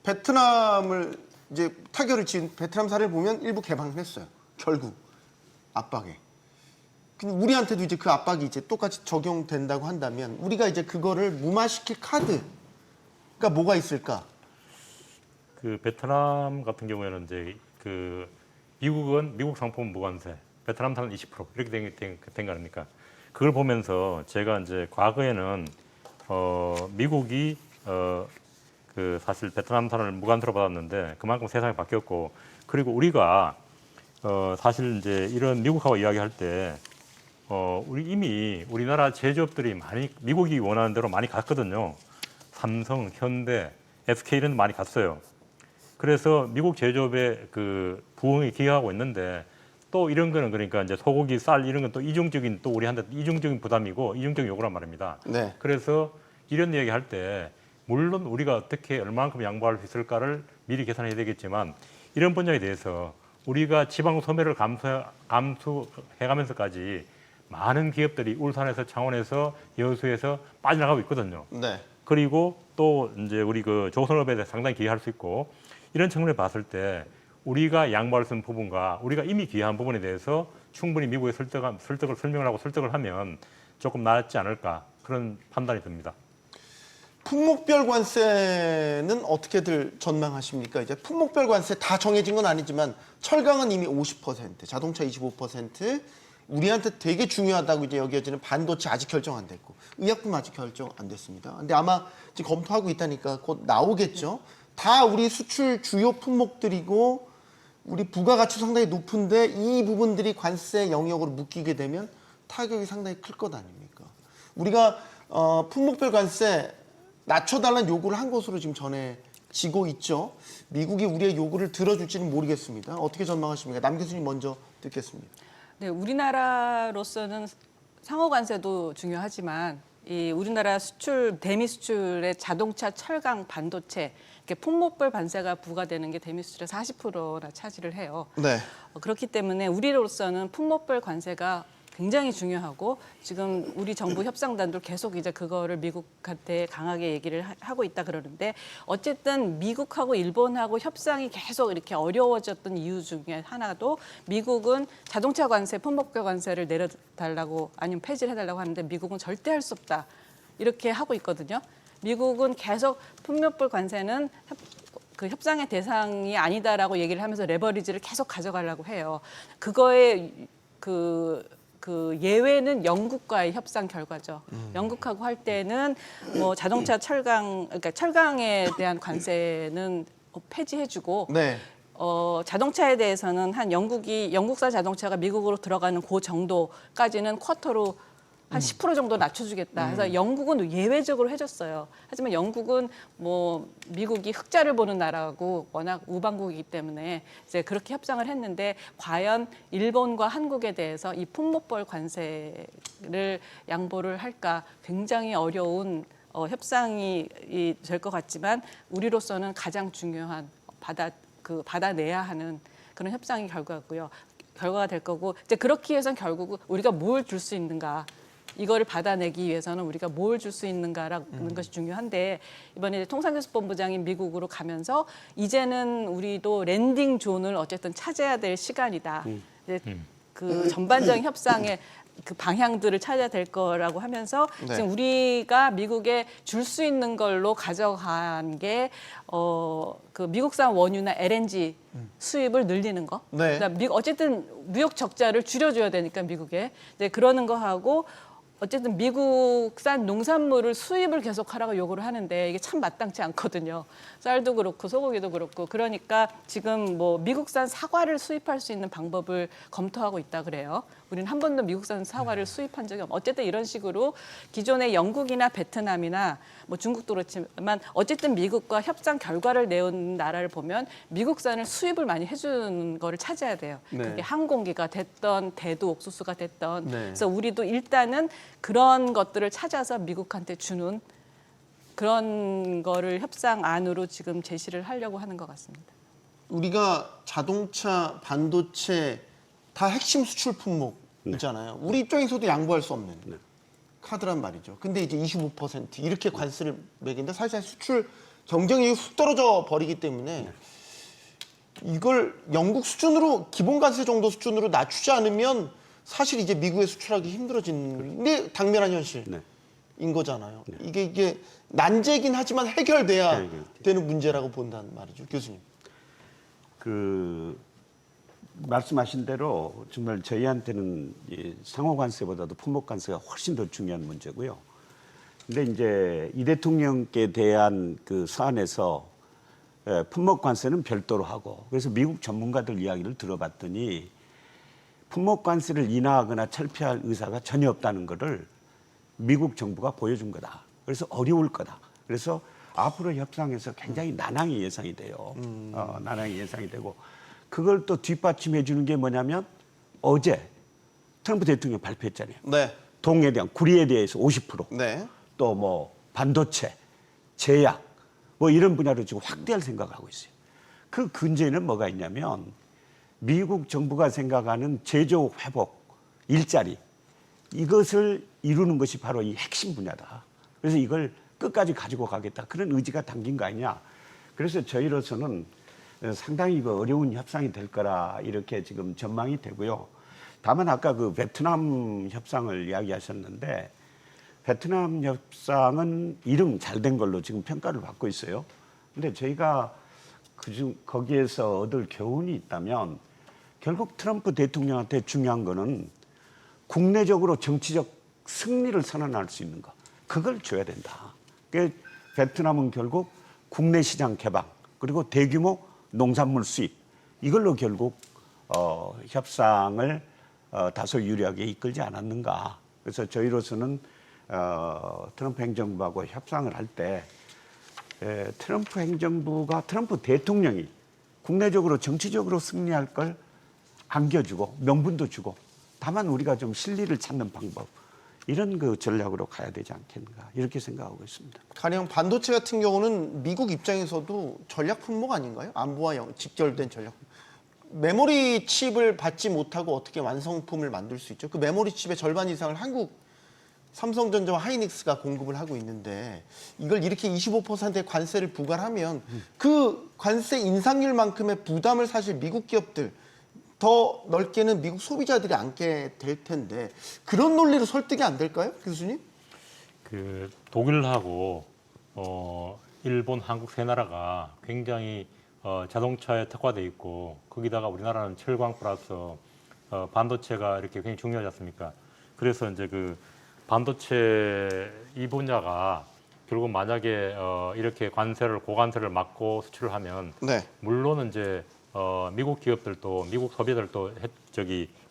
베트남을 이제 타결을 지은 베트남 사례를 보면 일부 개방했어요. 결국 압박에. 근데 우리한테도 이제 그 압박이 이제 똑같이 적용된다고 한다면 우리가 이제 그거를 무마시킬 카드가 뭐가 있을까? 그 베트남 같은 경우에는 이제 그 미국은 미국 상품 무관세, 베트남산은 20% 이렇게 된 거 아닙니까? 그걸 보면서 제가 이제 과거에는 미국이 그 사실 베트남산을 무관세로 받았는데 그만큼 세상이 바뀌었고 그리고 우리가 사실 이제 이런 미국하고 이야기할 때 우리 이미 우리나라 제조업들이 많이 미국이 원하는 대로 많이 갔거든요. 삼성, 현대, SK는 많이 갔어요. 그래서 미국 제조업의 그 부흥이 기여하고 있는데 또 이런 거는 그러니까 이제 소고기, 쌀 이런 건 또 이중적인 또 우리한테 이중적인 부담이고 이중적인 요구란 말입니다. 네. 그래서 이런 이야기 할 때 물론 우리가 어떻게 얼마만큼 양보할 수 있을까를 미리 계산해야 되겠지만 이런 분야에 대해서 우리가 지방 소매를 감수해가면서까지 많은 기업들이 울산에서 창원에서 여수에서 빠져나가고 있거든요. 네. 그리고 또 이제 우리 그 조선업에 대해 상당히 기여할 수 있고 이런 측면을 봤을 때 우리가 양보할 수 있는 부분과 우리가 이미 기여한 부분에 대해서 충분히 미국에 설득을 설명을 하고 설득을 하면 조금 낫지 않을까 그런 판단이 듭니다. 품목별 관세는 어떻게들 전망하십니까? 이제 품목별 관세 다 정해진 건 아니지만 철강은 이미 50%, 자동차 25%, 우리한테 되게 중요하다고 이제 여겨지는 반도체 아직 결정 안 됐고 의약품 아직 결정 안 됐습니다. 근데 아마 지금 검토하고 있다니까 곧 나오겠죠. 다 우리 수출 주요 품목들이고 우리 부가가치 상당히 높은데 이 부분들이 관세 영역으로 묶이게 되면 타격이 상당히 클 것 아닙니까? 우리가 품목별 관세 낮춰달라는 요구를 한 것으로 지금 전해지고 있죠. 미국이 우리의 요구를 들어줄지는 모르겠습니다. 어떻게 전망하십니까? 남 교수님 먼저 듣겠습니다. 네, 우리나라로서는 상호 관세도 중요하지만 이 우리나라 수출 대미 수출의 자동차, 철강, 반도체 이렇게 품목별 관세가 부과되는 게 대미 수출의 40%나 차지를 해요. 네. 그렇기 때문에 우리로서는 품목별 관세가 굉장히 중요하고 지금 우리 정부 협상단도 계속 이제 그거를 미국한테 강하게 얘기를 하고 있다 그러는데 어쨌든 미국하고 일본하고 협상이 계속 이렇게 어려워졌던 이유 중에 하나도 미국은 자동차 관세, 품목별 관세를 내려달라고 아니면 폐지를 해달라고 하는데 미국은 절대 할 수 없다 이렇게 하고 있거든요. 미국은 계속 품목별 관세는 그 협상의 대상이 아니다라고 얘기를 하면서 레버리지를 계속 가져가려고 해요. 그거에 그 예외는 영국과의 협상 결과죠. 영국하고 할 때는 뭐 자동차, 철강, 그러니까 철강에 대한 관세는 폐지해주고 네. 자동차에 대해서는 한 영국산 자동차가 미국으로 들어가는 그 정도까지는 쿼터로 한 10% 정도 낮춰주겠다. 그래서 영국은 예외적으로 해줬어요. 하지만 영국은 뭐 미국이 흑자를 보는 나라고 워낙 우방국이기 때문에 이제 그렇게 협상을 했는데 과연 일본과 한국에 대해서 이 품목벌 관세를 양보를 할까 굉장히 어려운 협상이 될 것 같지만 우리로서는 가장 중요한 받아내야 하는 그런 협상이 결과가 될 거고 이제 그렇기 위해서는 결국은 우리가 뭘 줄 수 있는가 이거를 받아내기 위해서는 우리가 뭘 줄 수 있는가라는 것이 중요한데 이번에 통상교섭본부장이 미국으로 가면서 이제는 우리도 랜딩 존을 어쨌든 찾아야 될 시간이다. 이제 그 전반적인 협상의 그 방향들을 찾아야 될 거라고 하면서 네. 지금 우리가 미국에 줄 수 있는 걸로 가져간 게 그 미국산 원유나 LNG 수입을 늘리는 거. 네. 그러니까 어쨌든 무역 적자를 줄여줘야 되니까 미국에 이제 그러는 거 하고 어쨌든 미국산 농산물을 수입을 계속하라고 요구를 하는데 이게 참 마땅치 않거든요. 쌀도 그렇고 소고기도 그렇고 그러니까 지금 뭐 미국산 사과를 수입할 수 있는 방법을 검토하고 있다 그래요. 우리는 한 번도 미국산 사과를 수입한 적이 없고 어쨌든 이런 식으로 기존의 영국이나 베트남이나 뭐 중국도 그렇지만 어쨌든 미국과 협상 결과를 내온 나라를 보면 미국산을 수입을 많이 해주는 거를 찾아야 돼요. 네. 그게 항공기가 됐던 대두 옥수수가 됐던 네. 그래서 우리도 일단은 그런 것들을 찾아서 미국한테 주는 그런 거를 협상 안으로 지금 제시를 하려고 하는 것 같습니다. 우리가 자동차, 반도체 다 핵심 수출 품목이잖아요. 우리 입장에서도 양보할 수 없는 카드란 말이죠. 근데 이제 25% 이렇게 관세를 매긴다. 사실 수출 경쟁이 훅 떨어져 버리기 때문에 이걸 영국 수준으로 기본 관세 정도 수준으로 낮추지 않으면 사실 이제 미국에 수출하기 힘들어지는 게 당면한 현실인 네. 거잖아요. 이게 난제긴 하지만 해결돼야 해결돼요. 되는 문제라고 본다는 말이죠, 교수님. 그 말씀하신 대로 정말 저희한테는 이 상호 관세보다도 품목 관세가 훨씬 더 중요한 문제고요. 근데 이제 이 대통령께 대한 그 사안에서 품목 관세는 별도로 하고 그래서 미국 전문가들 이야기를 들어봤더니 품목 관세를 인하하거나 철폐할 의사가 전혀 없다는 것을 미국 정부가 보여준 거다. 그래서 어려울 거다. 그래서 앞으로 협상에서 굉장히 난항이 예상이 돼요. 난항이 예상이 되고 그걸 또 뒷받침해 주는 게 뭐냐면 어제 트럼프 대통령이 발표했잖아요. 네, 동에 대한 구리에 대해서 50%, 네. 또 뭐 반도체, 제약 뭐 이런 분야로 지금 확대할 생각을 하고 있어요. 그 근저에는 뭐가 있냐면 미국 정부가 생각하는 제조 회복, 일자리 이것을 이루는 것이 바로 이 핵심 분야다. 그래서 이걸 끝까지 가지고 가겠다. 그런 의지가 담긴 거 아니냐. 그래서 저희로서는 상당히 어려운 협상이 될 거라 이렇게 지금 전망이 되고요. 다만 아까 그 베트남 협상을 이야기하셨는데 베트남 협상은 이름 잘 된 걸로 지금 평가를 받고 있어요. 근데 저희가 거기에서 얻을 교훈이 있다면 결국 트럼프 대통령한테 중요한 거는 국내적으로 정치적 승리를 선언할 수 있는 거. 그걸 줘야 된다. 그러니까 베트남은 결국 국내 시장 개방 그리고 대규모 농산물 수입 이걸로 결국 협상을 다소 유리하게 이끌지 않았는가. 그래서 저희로서는 트럼프 행정부하고 협상을 할 때 트럼프 행정부가 트럼프 대통령이 국내적으로 정치적으로 승리할 걸 안겨주고 명분도 주고 다만 우리가 좀 실리를 찾는 방법 이런 그 전략으로 가야 되지 않겠는가 이렇게 생각하고 있습니다. 가령 반도체 같은 경우는 미국 입장에서도 전략 품목 아닌가요? 안보와 직결된 전략. 메모리 칩을 받지 못하고 어떻게 완성품을 만들 수 있죠? 그 메모리 칩의 절반 이상을 한국 삼성전자와 하이닉스가 공급을 하고 있는데 이걸 이렇게 25%의 관세를 부과하면 그 관세 인상률만큼의 부담을 사실 미국 기업들 더 넓게는 미국 소비자들이 안게 될 텐데 그런 논리로 설득이 안 될까요, 교수님? 그 독일하고 일본, 한국 세 나라가 굉장히 자동차에 특화돼 있고 거기다가 우리나라는 철광 플러스 반도체가 이렇게 굉장히 중요하지 않습니까? 그래서 이제 그 반도체 이 분야가 결국 만약에 이렇게 고관세를 막고 수출을 하면 네. 물론 이제 미국 기업들도 미국 소비자들도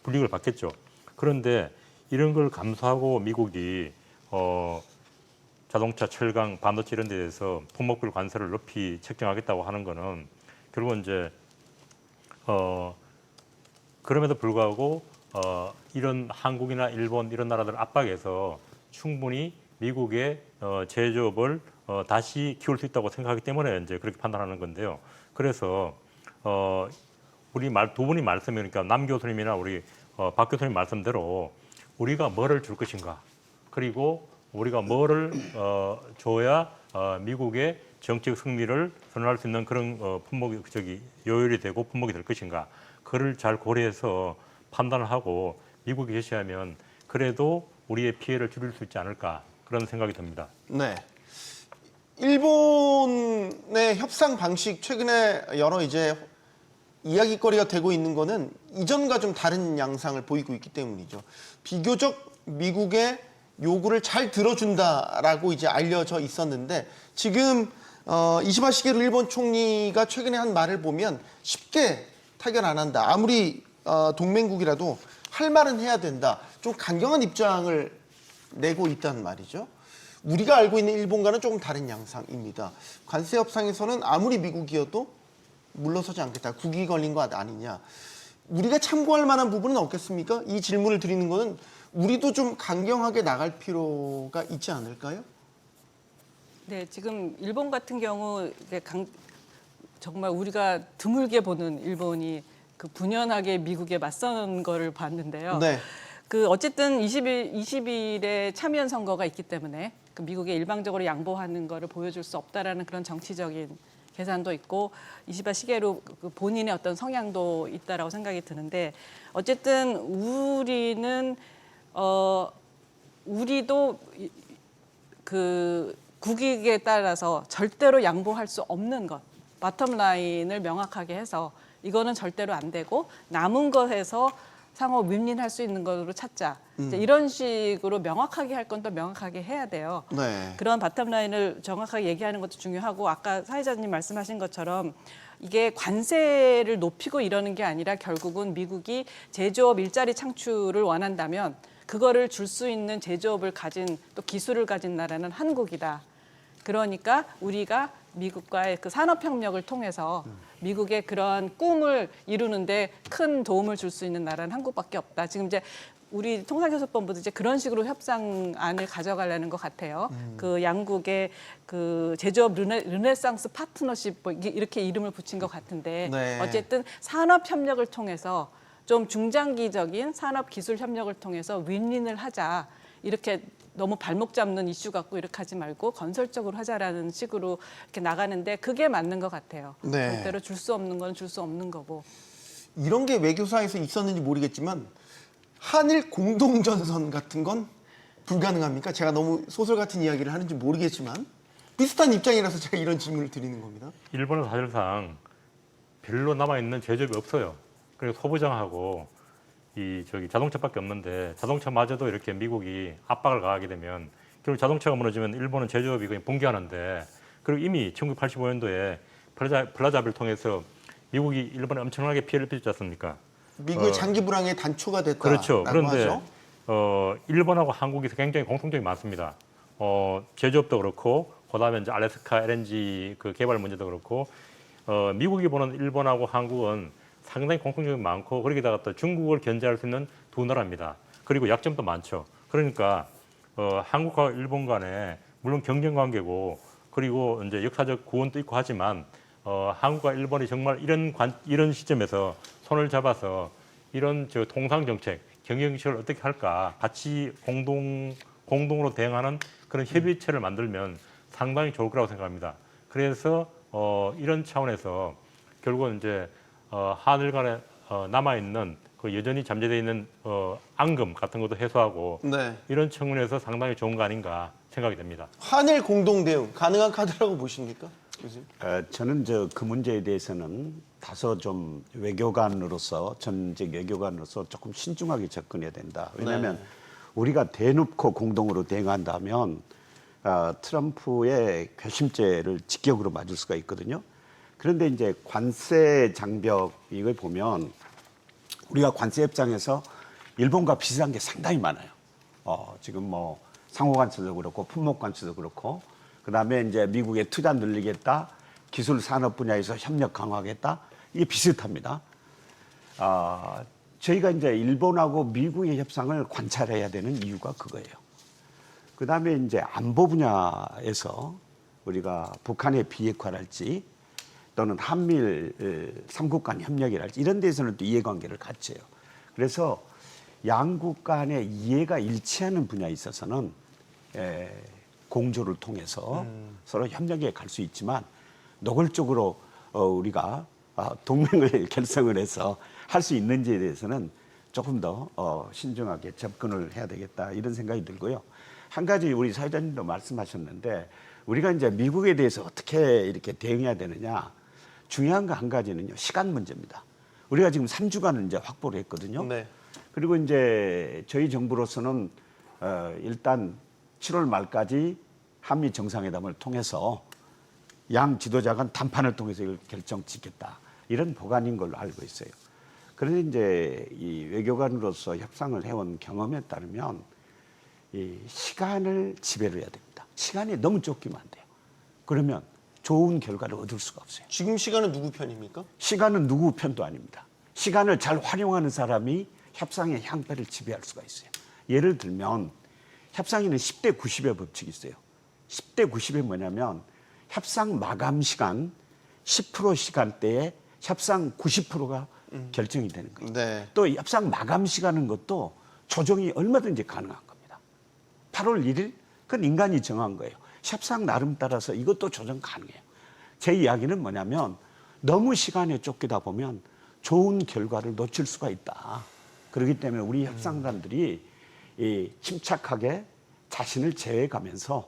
불이익을 받겠죠. 그런데 이런 걸 감수하고 미국이 자동차, 철강, 반도체 이런 데 대해서 품목별 관세를 높이 책정하겠다고 하는 거는 결국은 이제 그럼에도 불구하고 이런 한국이나 일본 이런 나라들 압박해서 충분히 미국의 제조업을 다시 키울 수 있다고 생각하기 때문에 이제 그렇게 판단하는 건데요. 그래서 두 분이 말씀이니까 남 교수님이나 우리 박 교수님 말씀대로 우리가 뭐를 줄 것인가, 그리고 우리가 뭐를 줘야 미국의 정책 승리를 선언할 수 있는 그런 품목이 요율이 되고 품목이 될 것인가, 그를 잘 고려해서 판단을 하고 미국이 제시하면 그래도 우리의 피해를 줄일 수 있지 않을까, 그런 생각이 듭니다. 네. 일본의 협상 방식 최근에 여러 이제 이야기거리가 되고 있는 거는 이전과 좀 다른 양상을 보이고 있기 때문이죠. 비교적 미국의 요구를 잘 들어준다라고 이제 알려져 있었는데 지금 이시바 시게루 일본 총리가 최근에 한 말을 보면 쉽게 타결 안 한다. 아무리 동맹국이라도 할 말은 해야 된다. 좀 강경한 입장을 내고 있다는 말이죠. 우리가 알고 있는 일본과는 조금 다른 양상입니다. 관세 협상에서는 아무리 미국이어도 물러서지 않겠다. 국이 걸린 거 아니냐. 우리가 참고할 만한 부분은 없겠습니까? 이 질문을 드리는 거는 우리도 좀 강경하게 나갈 필요가 있지 않을까요? 네, 지금 일본 같은 경우 이제 정말 우리가 드물게 보는 일본이 그 분연하게 미국에 맞서는 거를 봤는데요. 네. 그 어쨌든 20일에 참여연 선거가 있기 때문에 그 미국에 일방적으로 양보하는 거를 보여줄 수 없다라는 그런 정치적인 계산도 있고 이시바 시게루 그 본인의 어떤 성향도 있다라고 생각이 드는데 어쨌든 우리도 그 국익에 따라서 절대로 양보할 수 없는 것, 바텀 라인을 명확하게 해서 이거는 절대로 안 되고 남은 것에서 상호 윈윈할 수 있는 것으로 찾자. 이제 이런 식으로 명확하게 할 건 또 명확하게 해야 돼요. 네. 그런 바텀 라인을 정확하게 얘기하는 것도 중요하고 아까 사회자님 말씀하신 것처럼 이게 관세를 높이고 이러는 게 아니라 결국은 미국이 제조업 일자리 창출을 원한다면 그거를 줄 수 있는 제조업을 가진 또 기술을 가진 나라는 한국이다. 그러니까 우리가 미국과의 그 산업협력을 통해서 미국의 그런 꿈을 이루는데 큰 도움을 줄 수 있는 나라는 한국밖에 없다. 지금 이제 우리 통상교섭본부도 이제 그런 식으로 협상안을 가져가려는 것 같아요. 그 양국의 그 제조업 르네상스 파트너십 뭐 이렇게 이름을 붙인 것 같은데 네. 어쨌든 산업협력을 통해서 좀 중장기적인 산업기술 협력을 통해서 윈윈을 하자. 이렇게 너무 발목 잡는 이슈 갖고 이렇게 하지 말고 건설적으로 하자라는 식으로 이렇게 나가는데 그게 맞는 것 같아요. 네. 절대로 줄 수 없는 건 줄 수 없는 거고. 이런 게 외교사에서 있었는지 모르겠지만 한일 공동전선 같은 건 불가능합니까? 제가 너무 소설 같은 이야기를 하는지 모르겠지만 비슷한 입장이라서 제가 이런 질문을 드리는 겁니다. 일본은 사실상 별로 남아있는 제조업이 없어요. 그리고 소부장하고 자동차밖에 없는데 자동차마저도 이렇게 미국이 압박을 가하게 되면 결국 자동차가 무너지면 일본은 제조업이 거의 붕괴하는데 그리고 이미 1985년도에 플라자를 통해서 미국이 일본에 엄청나게 피해를 입혔지 않습니까? 미국의 장기 불황의 단초가 됐다라고 그렇죠. 그런데 하죠. 일본하고 한국이 굉장히 공통점이 많습니다. 제조업도 그렇고 그다음에 이제 알래스카 LNG 그 개발 문제도 그렇고 미국이 보는 일본하고 한국은 상당히 공통점이 많고 거기다가 또 중국을 견제할 수 있는 두 나라입니다. 그리고 약점도 많죠. 그러니까 한국과 일본 간에 물론 경쟁 관계고 그리고 이제 역사적 구원도 있고 하지만 한국과 일본이 정말 이런 시점에서 손을 잡아서 이런 통상 정책, 경영 정책을 어떻게 할까 같이 공동으로 대응하는 그런 협의체를 만들면 상당히 좋을 거라고 생각합니다. 그래서 이런 차원에서 결국은 이제 한일 간에 남아 있는 그 여전히 잠재되어 있는 앙금 같은 것도 해소하고 네. 이런 측면에서 상당히 좋은 거 아닌가 생각이 됩니다. 한일 공동 대응 가능한 카드라고 보십니까, 교수님? 저는 그 문제에 대해서는 다소 좀 외교관으로서 전직 외교관으로서 조금 신중하게 접근해야 된다. 왜냐하면 우리가 대놓고 공동으로 대응한다면 트럼프의 괘씸죄를 직격으로 맞을 수가 있거든요. 그런데 이제 관세 장벽 이걸 보면 우리가 관세 협상에서 일본과 비슷한 게 상당히 많아요. 지금 뭐 상호 관세도 그렇고 품목 관세도 그렇고 그다음에 이제 미국의 투자 늘리겠다, 기술 산업 분야에서 협력 강화하겠다 이게 비슷합니다. 저희가 이제 일본하고 미국의 협상을 관찰해야 되는 이유가 그거예요. 그다음에 이제 안보 분야에서 우리가 북한의 비핵화랄지 또는 한미일 삼국 간 협력이랄지 이런 데서는 또 이해관계를 갖춰요. 그래서 양국 간의 이해가 일치하는 분야에 있어서는 공조를 통해서 서로 협력에 갈 수 있지만 노골적으로 우리가 동맹을 결성을 해서 할 수 있는지에 대해서는 조금 더 신중하게 접근을 해야 되겠다 이런 생각이 들고요. 한 가지 우리 사회자님도 말씀하셨는데 우리가 이제 미국에 대해서 어떻게 이렇게 대응해야 되느냐 중요한 거 한 가지는요 시간 문제입니다. 우리가 지금 3주간을 이제 확보를 했거든요. 네. 그리고 이제 저희 정부로서는 일단 7월 말까지 한미 정상회담을 통해서 양 지도자 간 담판을 통해서 이걸 결정 짓겠다 이런 보관인 걸로 알고 있어요. 그런데 이제 이 외교관으로서 협상을 해온 경험에 따르면 이 시간을 지배를 해야 됩니다. 시간이 너무 쫓기면 안 돼요. 그러면 좋은 결과를 얻을 수가 없어요. 지금 시간은 누구 편입니까? 시간은 누구 편도 아닙니다. 시간을 잘 활용하는 사람이 협상의 향배를 지배할 수가 있어요. 예를 들면 협상에는 10대 90의 법칙이 있어요. 10대 90이 뭐냐면 협상 마감 시간 10% 시간대에 협상 90%가 결정이 되는 거예요. 네. 또 협상 마감 시간은 것도 조정이 얼마든지 가능한 겁니다. 8월 1일 그건 인간이 정한 거예요. 협상 나름 따라서 이것도 조정 가능해요. 제 이야기는 뭐냐면 너무 시간에 쫓기다 보면 좋은 결과를 놓칠 수가 있다. 그렇기 때문에 우리 협상단들이 이 침착하게 자신을 제어해가면서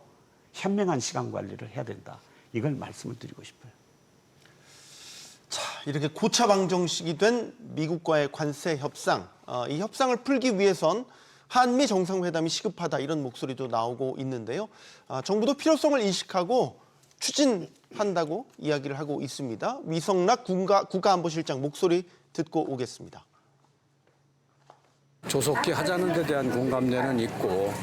현명한 시간 관리를 해야 된다. 이걸 말씀을 드리고 싶어요. 자, 이렇게 고차방정식이 된 미국과의 관세 협상, 이 협상을 풀기 위해선 한미 정상회담이 시급하다 이런 목소리도 나오고 있는데요. 정부도 필요성을 인식하고 추진한다고 이야기를 하고 있습니다. 위성락 국가안보실장 목소리 듣고 오겠습니다. 조속히 하자는 데 대한 공감대는 있고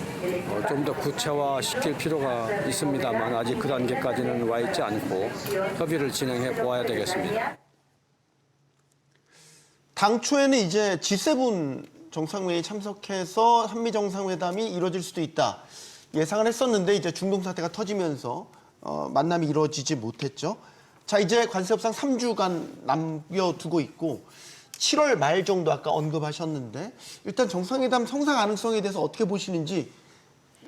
좀 더 구체화시킬 필요가 있습니다만 아직 그 단계까지는 와 있지 않고 협의를 진행해 보아야 되겠습니다. 당초에는 이제 G7 정상회의에 참석해서 한미 정상회담이 이루어질 수도 있다 예상을 했었는데 이제 중동 사태가 터지면서 만남이 이루어지지 못했죠. 자, 이제 관세 협상 3주간 남겨두고 있고 7월 말 정도 아까 언급하셨는데 일단 정상회담 성사 가능성에 대해서 어떻게 보시는지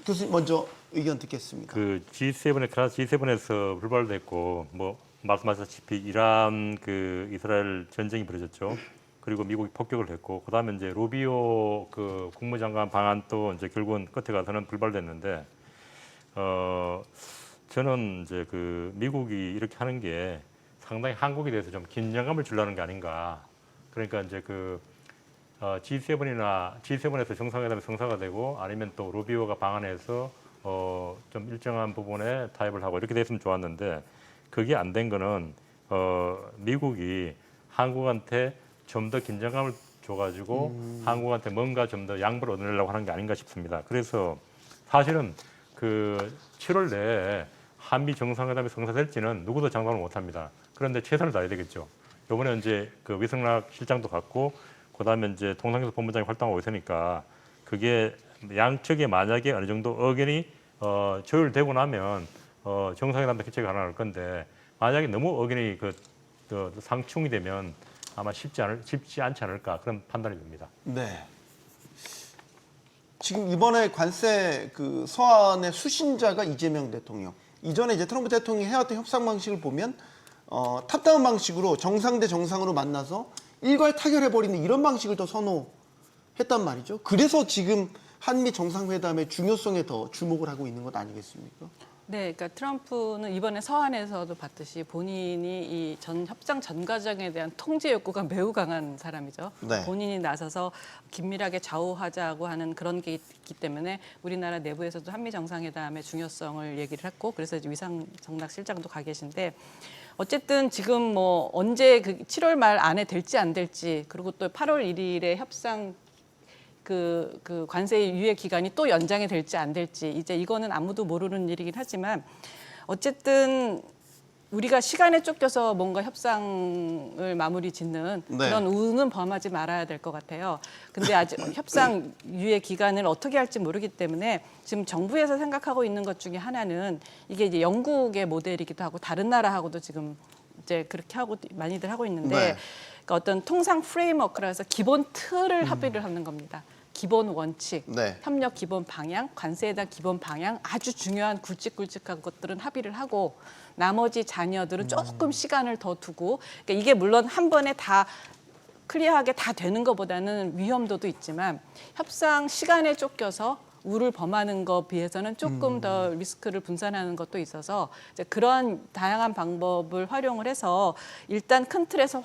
교수님 먼저 의견 듣겠습니다. 그 G7에서 불발됐고 뭐 말씀하셨다시피 이란 그 이스라엘 전쟁이 벌어졌죠. 그리고 미국이 폭격을 했고 그다음에 이제 루비오 그 국무장관 방안도 이제 결국은 끝에 가서는 불발됐는데 저는 이제 그 미국이 이렇게 하는 게 상당히 한국에 대해서 좀 긴장감을 주려는 게 아닌가. 그러니까 이제 그 G7에서 정상회담이 성사가 되고 아니면 또 루비오가 방한해서 좀 일정한 부분에 타협을 하고 이렇게 됐으면 좋았는데 그게 안 된 거는 미국이 한국한테 좀 더 긴장감을 줘가지고 한국한테 뭔가 좀 더 양보를 얻으려고 하는 게 아닌가 싶습니다. 그래서 사실은 그 7월 내에 한미 정상회담이 성사될지는 누구도 장담을 못합니다. 그런데 최선을 다해야 되겠죠. 이번에 이제 그 위성락 실장도 갔고 그다음에 이제 통상교섭 본부장이 활동하고 있으니까 그게 양측에 만약에 어느 정도 의견이 조율되고 나면 정상회담도 개최가 가능할 건데 만약에 너무 의견이 상충이 되면 아마 쉽지 않지 않을까 그런 판단이 듭니다. 네. 지금 이번에 관세 그 서한의 수신자가 이재명 대통령. 이전에 이제 트럼프 대통령이 해왔던 협상 방식을 보면 탑다운 방식으로 정상 대 정상으로 만나서 일괄 타결해버리는 이런 방식을 더 선호했단 말이죠. 그래서 지금 한미 정상회담의 중요성에 더 주목을 하고 있는 것 아니겠습니까? 네, 그러니까 트럼프는 이번에 서한에서도 봤듯이 본인이 이 협상 전 과정에 대한 통제 욕구가 매우 강한 사람이죠. 네. 본인이 나서서 긴밀하게 좌우하자고 하는 그런 게 있기 때문에 우리나라 내부에서도 한미 정상회담의 중요성을 얘기를 했고 그래서 이제 위상정락 실장도 가 계신데 어쨌든 지금 뭐 언제 그 7월 말 안에 될지 안 될지 그리고 또 8월 1일에 협상 그 관세 유예 기간이 또 연장이 될지 안 될지 이제 이거는 아무도 모르는 일이긴 하지만 어쨌든 우리가 시간에 쫓겨서 뭔가 협상을 마무리 짓는 네. 그런 우는 범하지 말아야 될 것 같아요. 근데 아직 협상 유예 기간을 어떻게 할지 모르기 때문에 지금 정부에서 생각하고 있는 것 중에 하나는 이게 이제 영국의 모델이기도 하고 다른 나라하고도 지금 이제 그렇게 하고 많이들 하고 있는데 네. 그러니까 어떤 통상 프레임워크라서 기본 틀을 합의를 하는 겁니다. 기본 원칙, 네. 협력 기본 방향, 관세에 대한 기본 방향, 아주 중요한 굵직굵직한 것들은 합의를 하고 나머지 자녀들은 조금 시간을 더 두고 그러니까 이게 물론 한 번에 다 클리어하게 다 되는 것보다는 위험도도 있지만 협상 시간에 쫓겨서 우를 범하는 것 비해서는 조금 더 리스크를 분산하는 것도 있어서 이제 그러한 다양한 방법을 활용을 해서 일단 큰 틀에서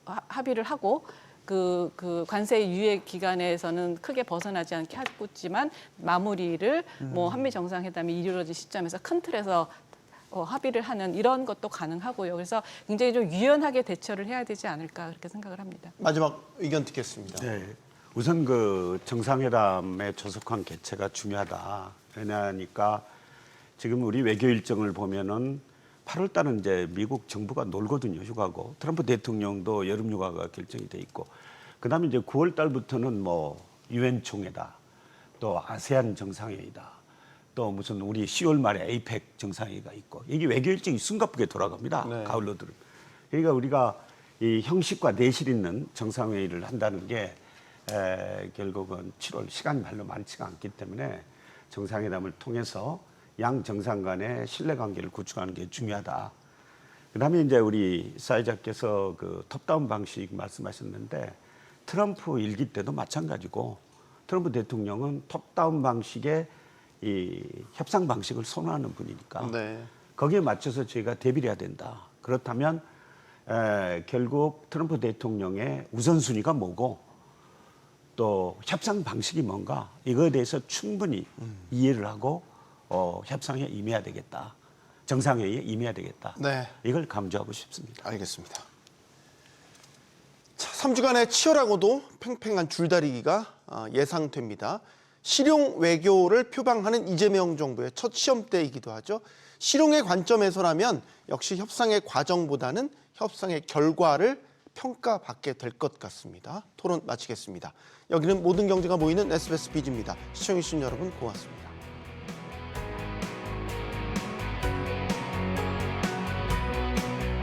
합의를 하고 그 관세 유예 기간에서는 크게 벗어나지 않게 하고 있지만 마무리를 뭐 한미 정상회담이 이루어진 시점에서 큰 틀에서 합의를 하는 이런 것도 가능하고요. 그래서 굉장히 좀 유연하게 대처를 해야 되지 않을까 그렇게 생각을 합니다. 마지막 의견 듣겠습니다. 네. 우선 그 정상회담의 조속한 개최가 중요하다. 왜냐하니까 지금 우리 외교 일정을 보면은 8월 달은 이제 미국 정부가 놀거든요, 휴가고. 트럼프 대통령도 여름 휴가가 결정이 돼 있고. 그다음에 이제 9월 달부터는 뭐 유엔 총회다. 또 아세안 정상회의다. 또 무슨 우리 10월 말에 에이펙 정상회의가 있고. 이게 외교 일정이 숨가쁘게 돌아갑니다. 네. 가을로 들은. 그러니까 우리가 이 형식과 내실 있는 정상회의를 한다는 게 결국은 7월 시간이 별로 많지가 않기 때문에 정상회담을 통해서 양 정상 간의 신뢰관계를 구축하는 게 중요하다. 그다음에 이제 우리 사회자께서 그 톱다운 방식 말씀하셨는데 트럼프 일기 때도 마찬가지고 트럼프 대통령은 톱다운 방식의 이 협상 방식을 선호하는 분이니까 네. 거기에 맞춰서 저희가 대비를 해야 된다. 그렇다면 결국 트럼프 대통령의 우선순위가 뭐고 또 협상 방식이 뭔가 이거에 대해서 충분히 이해를 하고 협상에 임해야 되겠다. 정상회의에 임해야 되겠다. 네. 이걸 강조하고 싶습니다. 알겠습니다. 자, 3주간의 치열하고도 팽팽한 줄다리기가 예상됩니다. 실용 외교를 표방하는 이재명 정부의 첫 시험대이기도 하죠. 실용의 관점에서라면 역시 협상의 과정보다는 협상의 결과를 평가받게 될 것 같습니다. 토론 마치겠습니다. 여기는 모든 경제가 모이는 SBS 비즈입니다. 시청해주신 여러분 고맙습니다.